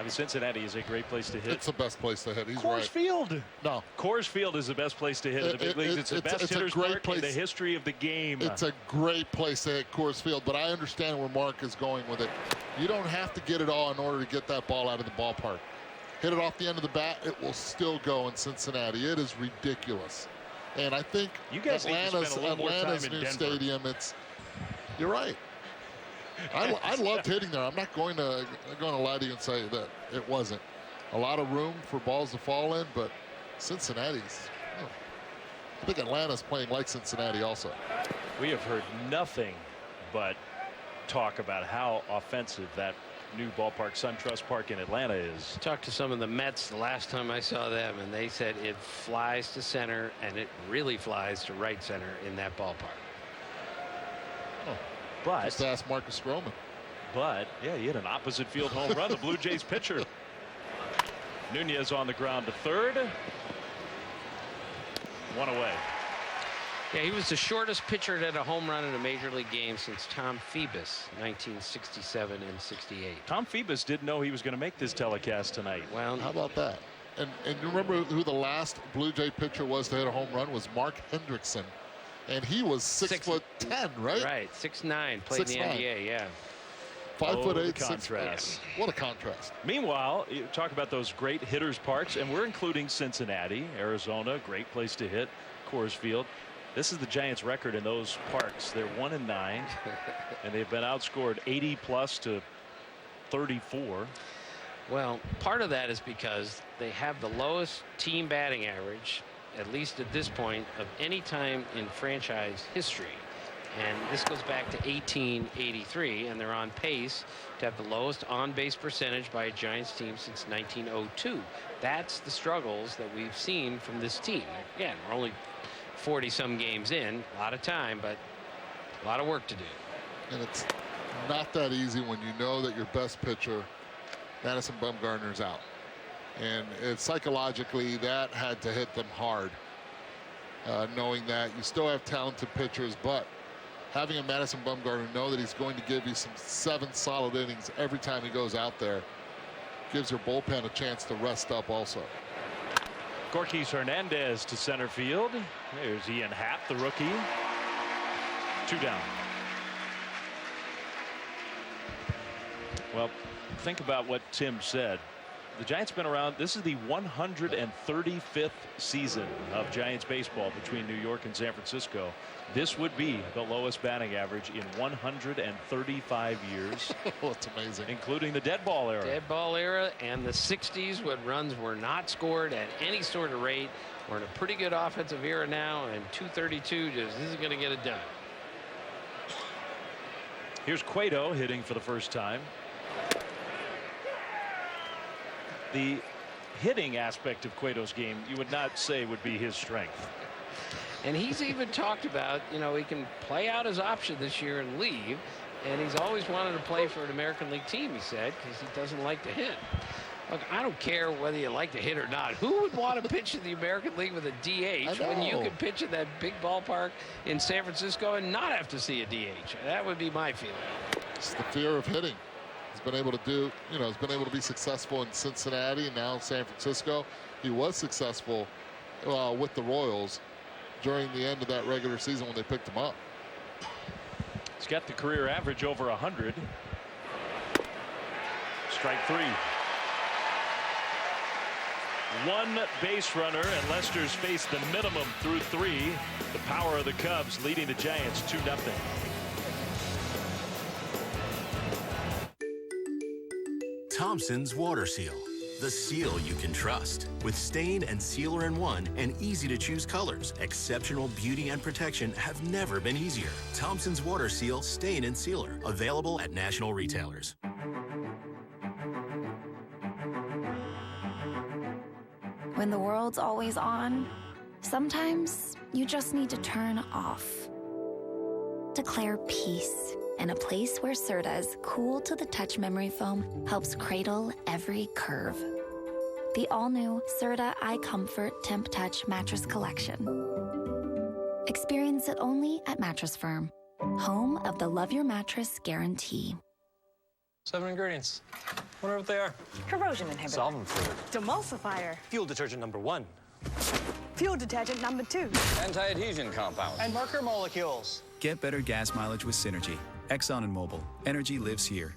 S3: I mean, Cincinnati is a great place to hit.
S10: It's the best place to hit. He's
S3: Coors
S10: right.
S3: Field.
S10: No.
S3: Coors Field is the best place to hit in the big leagues. It's the best hitter's park in the history of the game.
S10: It's a great place to hit Coors Field, but I understand where Mark is going with it. You don't have to get it all in order to get that ball out of the ballpark. Hit it off the end of the bat, it will still go in Cincinnati. It is ridiculous. And I think
S3: you guys
S10: Atlanta's new stadium, you're right. I loved hitting there. I'm not going to lie to you and say that it wasn't. A lot of room for balls to fall in, but Cincinnati's, I think Atlanta's playing like Cincinnati also.
S3: We have heard nothing but talk about how offensive that new ballpark, SunTrust Park in Atlanta, is.
S9: Talked to some of the Mets the last time I saw them, and they said it flies to center, and it really flies to right center in that ballpark.
S10: Oh,
S3: but
S10: just ask Marcus Stroman.
S3: But yeah, he hit an opposite field home run. The Blue Jays pitcher Nunez on the ground to third. 1 away.
S9: Yeah, he was the shortest pitcher to hit a home run in a major league game since Tom Phoebus, 1967 and 68.
S3: Tom Phoebus didn't know he was going to make this telecast tonight.
S9: Well,
S10: how about that? And you remember who the last Blue Jay pitcher was to hit a home run? Was Mark Hendrickson, and he was 6'10", right?
S9: Right, 6'9", played in the NBA, yeah.
S10: 5'8",
S3: contrast.
S10: What a contrast.
S3: Meanwhile, you talk about those great hitters parks, and we're including Cincinnati, Arizona, great place to hit, Coors Field. This is the Giants' record in those parks. They're 1-9, and they've been outscored 80+ to 34.
S9: Well, part of that is because they have the lowest team batting average, at least at this point, of any time in franchise history. And this goes back to 1883, and they're on pace to have the lowest on-base percentage by a Giants team since 1902. That's the struggles that we've seen from this team. Again, we're only 40-some games in, a lot of time, but a lot of work to do.
S10: And it's not that easy when you know that your best pitcher, Madison Bumgarner's out. And psychologically, that had to hit them hard, knowing that you still have talented pitchers, but having a Madison Bumgarner know that he's going to give you some 7 solid innings every time he goes out there gives your bullpen a chance to rest up also.
S3: Gorkys Hernandez to center field. There's Ian Happ, the rookie. 2 down. Well, think about what Tim said. the Giants been around. This is the 135th season of Giants baseball between New York and San Francisco. This would be the lowest batting average in 135 years.
S10: It's amazing.
S3: Including the dead ball era.
S9: Dead ball era and the 60s when runs were not scored at any sort of rate. We're in a pretty good offensive era now, and 232 just isn't going to get it done.
S3: Here's Cueto hitting for the first time. The hitting aspect of Cueto's game, you would not say would be his strength.
S9: And he's even talked about, you know, he can play out his option this year and leave. And he's always wanted to play for an American League team, he said, because he doesn't like to hit. Look, I don't care whether you like to hit or not. Who would want to pitch in the American League with a DH when you can pitch in that big ballpark in San Francisco and not have to see a DH? That would be my feeling.
S10: It's the fear of hitting. He's been able to do, you know, he's been able to be successful in Cincinnati and now San Francisco. He was successful with the Royals during the end of that regular season when they picked him up.
S3: He's got the career average over 100. Strike three. One base runner, and Lester's faced the minimum through three. The power of the Cubs leading the Giants 2-0.
S2: Thompson's Water Seal, the seal you can trust. With stain and sealer in one and easy to choose colors, exceptional beauty and protection have never been easier. Thompson's Water Seal Stain and Sealer, available at national retailers.
S12: When the world's always on, sometimes you just need to turn off. Declare peace in a place where Serta's cool to the touch memory foam helps cradle every curve. The all-new Serta iComfort Temp Touch Mattress Collection. Experience it only at Mattress Firm, home of the Love Your Mattress Guarantee.
S14: 7 ingredients. Wonder what they are.
S15: Corrosion inhibitor.
S14: Solvent fluid.
S15: Demulsifier.
S14: Fuel detergent number 1.
S15: Fuel detergent number 2.
S14: Anti-adhesion compounds. And marker molecules.
S21: Get better gas mileage with Synergy. Exxon and Mobil. Energy lives here.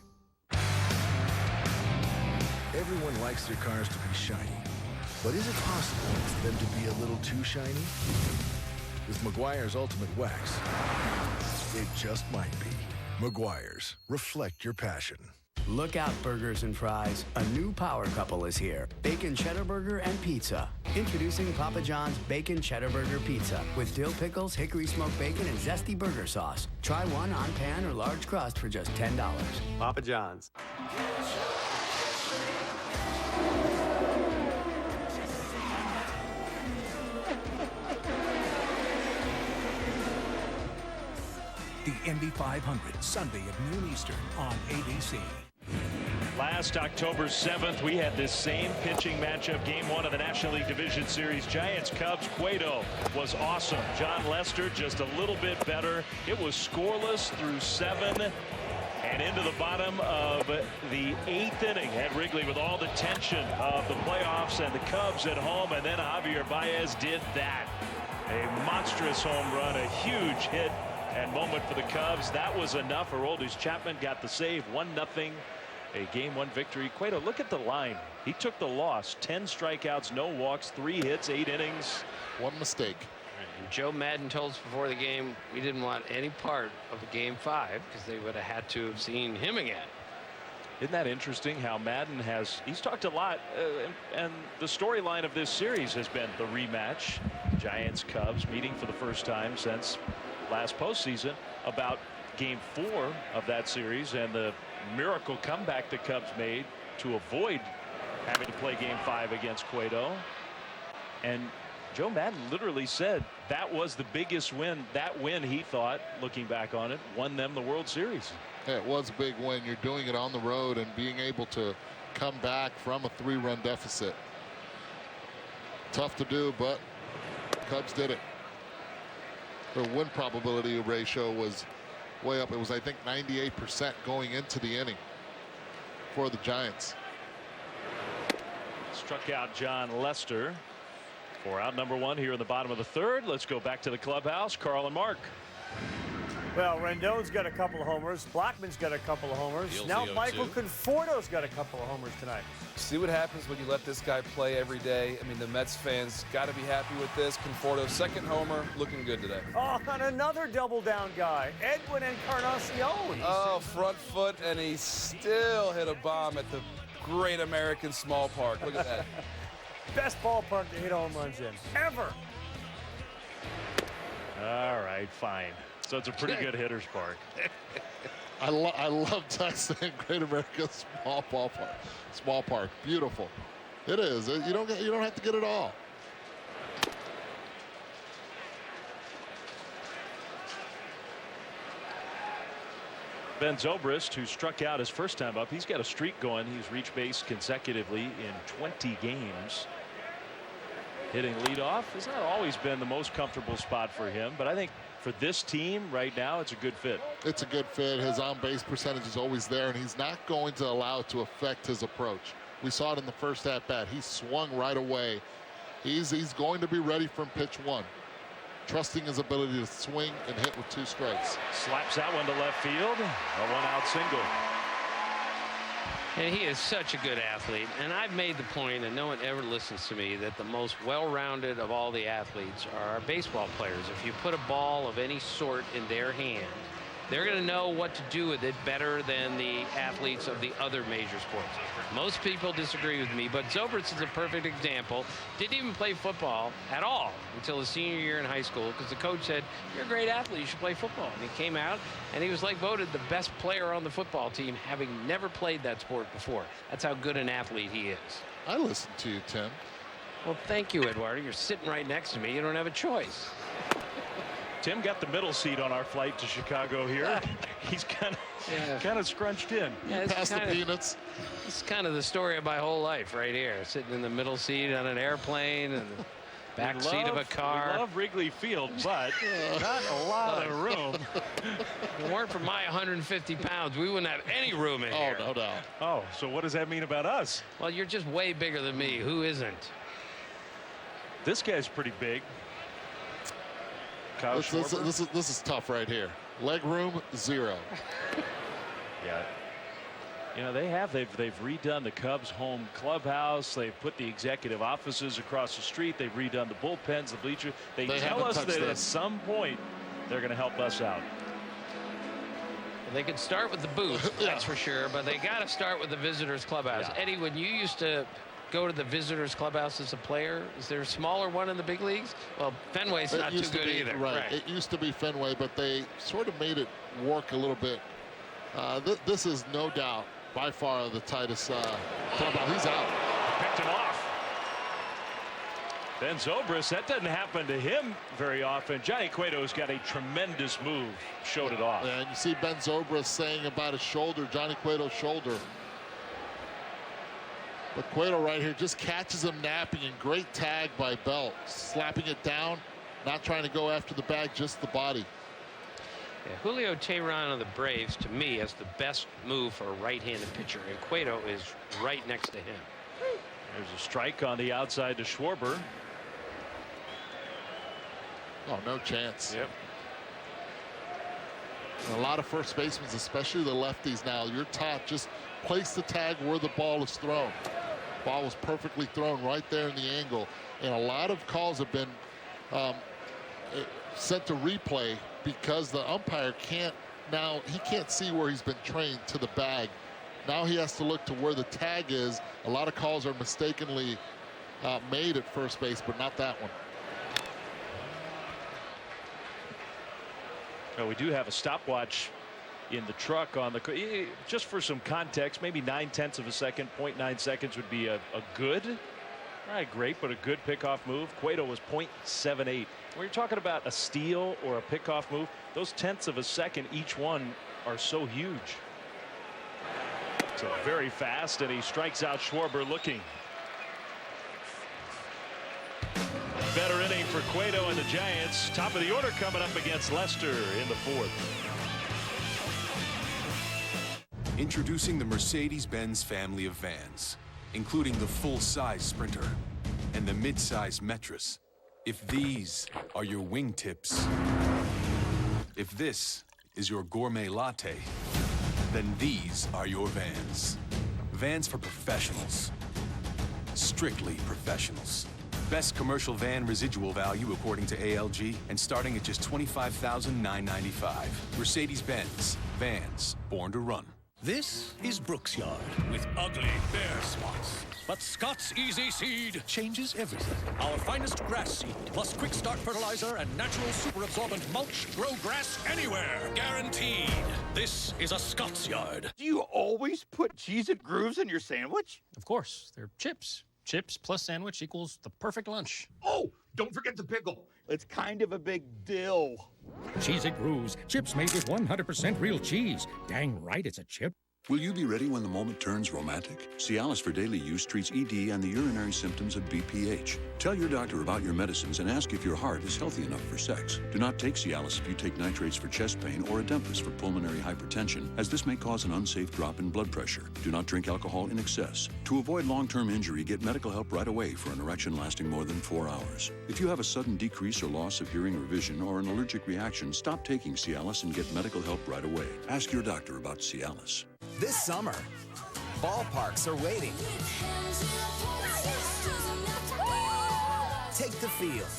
S22: Everyone likes their cars to be shiny. But is it possible for them to be a little too shiny? With Meguiar's Ultimate Wax, it just might be. Meguiar's. Reflect your passion.
S24: Look out, burgers and fries. A new power couple is here. Bacon cheddar burger and pizza. Introducing Papa John's Bacon Cheddar Burger Pizza with dill pickles, hickory smoked bacon, and zesty burger sauce. Try one on pan or large crust for just $10.
S14: Papa John's.
S28: The Indy 500, Sunday at noon Eastern on ABC.
S3: Last October 7th, we had this same pitching matchup, Game 1 of the National League Division Series. Giants-Cubs. Cueto was awesome. John Lester just a little bit better. It was scoreless through 7 and into the bottom of the 8th inning at Wrigley with all the tension of the playoffs and the Cubs at home. And then Javier Baez did that. A monstrous home run, a huge hit and moment for the Cubs. That was enough. Aroldis Chapman got the save. 1-0. A Game 1 victory. Cueto, look at the line. He took the loss. 10 strikeouts, no walks, 3 hits, 8 innings.
S10: 1 mistake.
S9: And Joe Madden told us before the game we didn't want any part of the Game 5 because they would have had to have seen him again.
S3: Isn't that interesting how Madden he's talked a lot and the storyline of this series has been the rematch. Giants Cubs meeting for the first time since last postseason about Game 4 of that series and the miracle comeback the Cubs made to avoid having to play Game 5 against Cueto. And Joe Madden literally said that was the biggest win. That win, he thought, looking back on it, won them the World Series.
S10: Yeah, it was a big win. You're doing it on the road and being able to come back from a 3-run deficit. Tough to do, but Cubs did it. Their win probability ratio was way up. It was, I think, 98% going into the inning for the Giants.
S3: Struck out John Lester for out number 1 here in the bottom of the 3rd. Let's go back to the clubhouse. Carl and Mark.
S19: Well, Rendon's got a couple of homers. Blackman's got a couple of homers. Now Michael Conforto's got a couple of homers tonight.
S4: See what happens when you let this guy play every day. I mean, the Mets fans got to be happy with this. Conforto, second homer, looking good today.
S19: Oh, and another double-down guy, Edwin Encarnacion.
S4: Oh, front foot, and he still hit a bomb at the Great American Small Park. Look at that.
S19: Best ballpark to hit home runs in, ever.
S3: All right, fine. So it's a pretty good hitter's park.
S10: I love Texas Great American Small Park. Beautiful. It is. You don't have to get it all.
S3: Ben Zobrist, who struck out his first time up, he's got a streak going. He's reached base consecutively in 20 games. Hitting leadoff has not always been the most comfortable spot for him, but I think for this team right now, it's a good fit.
S10: It's a good fit. His on-base percentage is always there, and he's not going to allow it to affect his approach. We saw it in the first at-bat. He swung right away. He's going to be ready from pitch one, trusting his ability to swing and hit with 2 strikes.
S3: Slaps that one to left field. A 1-out single.
S9: And he is such a good athlete. And I've made the point, and no one ever listens to me, that the most well-rounded of all the athletes are our baseball players. If you put a ball of any sort in their hand, they're going to know what to do with it better than the athletes of the other major sports. Most people disagree with me, but Zobrist is a perfect example. Didn't even play football at all until his senior year in high school because the coach said, "You're a great athlete, you should play football." And he came out and he was like voted the best player on the football team, having never played that sport before. That's how good an athlete he is.
S10: I listened to you, Tim.
S9: Well, thank you, Eduardo. You're sitting right next to me. You don't have a choice.
S3: Tim got the middle seat on our flight to Chicago here. He's kind of scrunched in.
S9: Yeah,
S10: Past the peanuts.
S9: It's kind of the story of my whole life right here. Sitting in the middle seat on an airplane and the back seat of a car.
S3: We love Wrigley Field, but not a lot of room.
S9: If it weren't for my 150 pounds, we wouldn't have any room in here.
S10: Oh, no doubt.
S3: Oh, so what does that mean about us?
S9: Well, you're just way bigger than me. Who isn't?
S3: This guy's pretty big.
S10: This is tough right here. Leg room, 0.
S3: Yeah. You know, they've redone the Cubs home clubhouse. They've put the executive offices across the street. They've redone the bullpens, the bleachers. They tell us that at some point they're going to help us out.
S9: They could start with the booth, that's for sure, but they got to start with the visitors clubhouse.
S3: Yeah.
S9: Eddie, when you used to go to the visitors clubhouse as a player, is there a smaller one in the big leagues? Well, Fenway's not too good either.
S10: Right. It used to be Fenway, but they sort of made it work a little bit. This is no doubt by far the tightest clubhouse. He's out.
S3: Picked him off. Ben Zobrist, that doesn't happen to him very often. Johnny Cueto's got a tremendous move. Showed it off.
S10: And you see Ben Zobrist saying about his shoulder, Johnny Cueto's shoulder. But Cueto right here just catches him napping, and great tag by Belt. Slapping it down, not trying to go after the bag, just the body.
S9: Yeah, Julio Teheran of the Braves, to me, has the best move for a right-handed pitcher, and Cueto is right next to him.
S3: There's a strike on the outside to Schwarber.
S10: Oh, no chance.
S3: Yep.
S10: And a lot of first basemen, especially the lefties now, you're taught just place the tag where the ball is thrown. Ball was perfectly thrown right there in the angle. And a lot of calls have been sent to replay because the umpire can't see where he's been trained to the bag. Now he has to look to where the tag is. A lot of calls are mistakenly made at first base, but not that one.
S3: Well, we do have a stopwatch in the truck on the, just for some context, maybe 9/10 of a second, 0.9 seconds would be a good, not great, but a good pickoff move. Cueto was 0.78. When you're talking about a steal or a pickoff move, those tenths of a second each one are so huge. So very fast, and he strikes out Schwarber looking. Better inning for Cueto and the Giants. Top of the order coming up against Leicester in the 4th.
S5: Introducing the Mercedes-Benz family of vans, including the full-size Sprinter and the mid-size Metris. If these are your wingtips, if this is your gourmet latte, then these are your Vans. Vans for professionals. Strictly professionals. Best commercial van residual value according to ALG, and starting at just $25,995. Mercedes-Benz. Vans. Born to run.
S28: This is Brooks Yard with ugly bare spots. But Scott's Easy Seed changes everything. Our finest grass seed, plus quick start fertilizer and natural super absorbent mulch, grow grass anywhere. Guaranteed. This is a Scott's Yard.
S7: Do you always put Cheez-It Grooves in your sandwich?
S8: Of course. They're chips. Chips plus sandwich equals the perfect lunch.
S7: Oh, don't forget the pickle. It's kind of a big deal.
S28: Cheez-It Grooves. Chips made with 100% real cheese. Dang right it's a chip.
S16: Will you be ready when the moment turns romantic? Cialis for daily use treats ED and the urinary symptoms of BPH. Tell your doctor about your medicines and ask if your heart is healthy enough for sex. Do not take Cialis if you take nitrates for chest pain or Adempas for pulmonary hypertension, as this may cause an unsafe drop in blood pressure. Do not drink alcohol in excess. To avoid long-term injury, get medical help right away for an erection lasting more than 4 hours. If you have a sudden decrease or loss of hearing or vision or an allergic reaction, stop taking Cialis and get medical help right away. Ask your doctor about Cialis.
S17: This summer, ballparks are waiting. Take the field.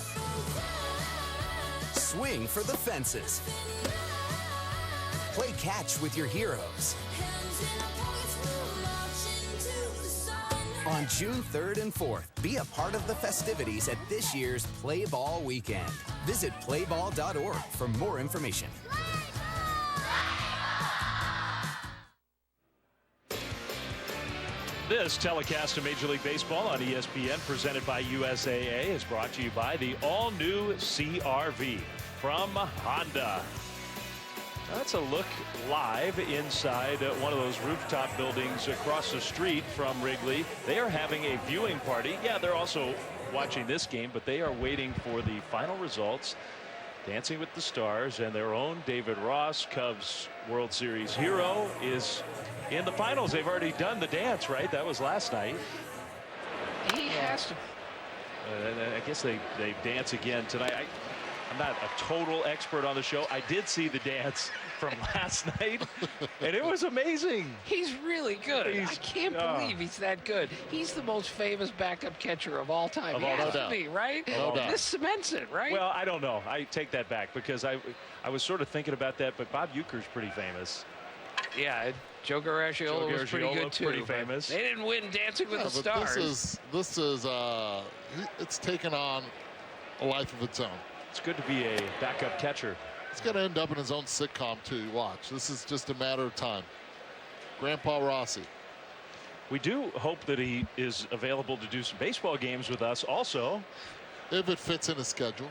S17: Swing for the fences. Play catch with your heroes. On June 3rd and 4th, be a part of the festivities at this year's Play Ball Weekend. Visit playball.org for more information.
S3: This telecast of Major League Baseball on ESPN, presented by USAA, is brought to you by the all-new CR-V from Honda. That's a look live inside one of those rooftop buildings across the street from Wrigley. They are having a viewing party. Yeah, they're also watching this game, but they are waiting for the final results. Dancing with the Stars, and their own David Ross, Cubs World Series hero, is in the finals. They've already done the dance, right? That was last night.
S9: He has to.
S3: I guess they dance again tonight. I'm not a total expert on the show. I did see the dance from last night, and it was amazing.
S9: He's really good. I can't believe he's that good. He's the most famous backup catcher of all time. He has to be, right? This cements it, right?
S3: Well, I don't know. I take that back, because I was sort of thinking about that, but Bob Uecker's pretty famous.
S9: Yeah, Joe Garagiola was pretty good too.
S3: Pretty famous.
S9: They didn't win Dancing with the Stars.
S10: This is it's taken on a life of its own.
S3: It's good to be a backup catcher.
S10: He's going to end up in his own sitcom too. Watch. This is just a matter of time. Grandpa Rossi.
S3: We do hope that he is available to do some baseball games with us also,
S10: if it fits in his schedule.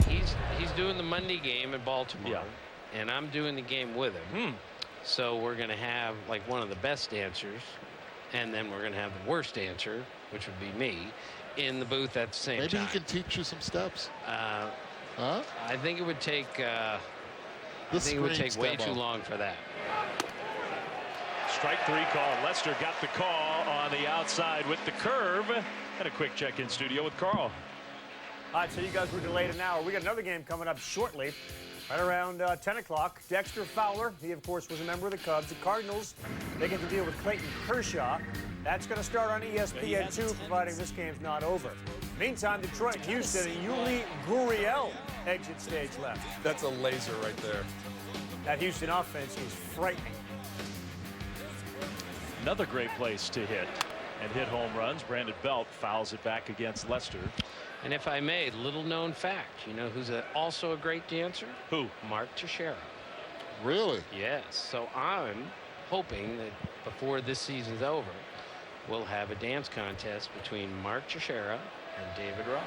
S9: He's doing the Monday game in Baltimore, and I'm doing the game with him. So we're going to have like one of the best dancers, and then we're going to have the worst dancer, which would be me, in the booth at the same time.
S10: Maybe he can teach you some steps.
S9: I think it would take. I think it would take way too long for that.
S3: Strike three call. Lester got the call on the outside with the curve. And a quick check-in studio with Carl.
S19: All right, so you guys were delayed an hour. We got another game coming up shortly, right around 10 o'clock. Dexter Fowler, he, of course, was a member of the Cubs. The Cardinals, they get to deal with Clayton Kershaw. That's going to start on ESPN2, providing this game's not over. Meantime, Detroit, Houston, and Yuli Gurriel exit stage left.
S4: That's a laser right there.
S19: That Houston offense is frightening.
S3: Another great place to hit and hit home runs. Brandon Belt fouls it back against Lester.
S9: And if I may, little known fact, you know who's also a great dancer?
S3: Who?
S9: Mark Teixeira.
S10: Really?
S9: Yes. So I'm hoping that before this season's over, we'll have a dance contest between Mark Teixeira and David Ross.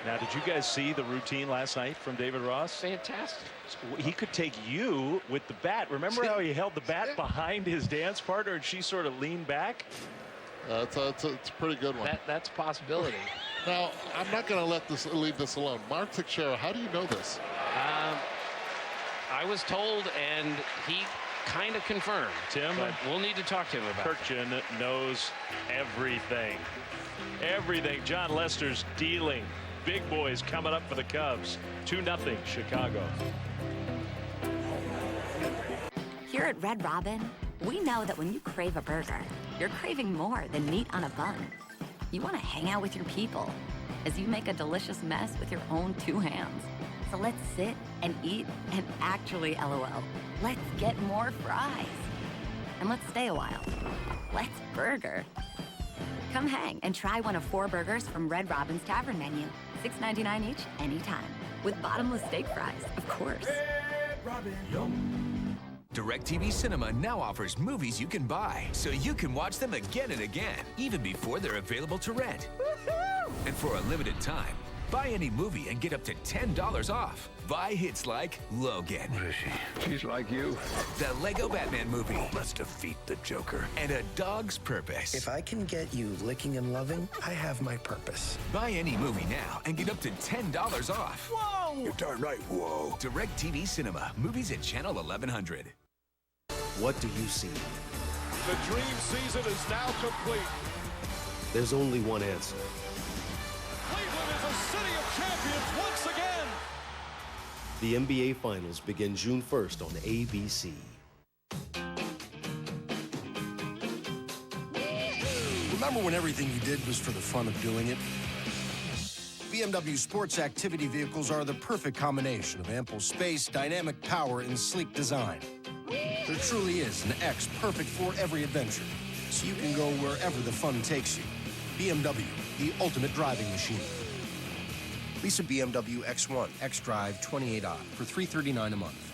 S3: Now, did you guys see the routine last night from David Ross?
S9: Fantastic.
S3: He could take you with the bat. Remember how he held the bat behind his dance partner and she sort of leaned back?
S10: It's a pretty good one.
S9: That's a possibility.
S10: Now, I'm not going to leave this alone. Mark Teixeira, how do you know this?
S9: I was told, and he kind of confirmed.
S3: Tim,
S9: but we'll need to talk to him about it.
S3: Kurkjian knows everything. Everything. John Lester's dealing. Big boys coming up for the Cubs. 2-0 Chicago.
S1: Here at Red Robin, we know that when you crave a burger, you're craving more than meat on a bun. You want to hang out with your people as you make a delicious mess with your own 2 hands. So let's sit and eat and actually LOL. Let's get more fries. And let's stay a while. Let's burger. Come hang and try one of 4 burgers from Red Robin's Tavern menu. $6.99 each, anytime. With bottomless steak fries, of course.
S6: Red Robin. Yum. DirecTV Cinema now offers movies you can buy, so you can watch them again and again, even before they're available to rent. And for a limited time, buy any movie and get up to $10 off. Buy hits like Logan.
S11: What is she? She's like you.
S6: The Lego Batman movie. Let's defeat the Joker. And A Dog's Purpose.
S11: If I can get you licking and loving, I have my purpose.
S6: Buy any movie now and get up to $10 off.
S11: Whoa!
S6: You're darn right, whoa. DirecTV Cinema. Movies at Channel 1100.
S13: What do you see?
S23: The dream season is now complete.
S13: There's only one answer.
S23: Cleveland is a city of champions once again.
S13: The NBA Finals begin June 1st on ABC.
S25: Remember when everything you did was for the fun of doing it? BMW sports activity vehicles are the perfect combination of ample space, dynamic power, and sleek design. There truly is an X perfect for every adventure, so you can go wherever the fun takes you. BMW, the ultimate driving machine. Lease a BMW X1, X-Drive 28i for $339 a month.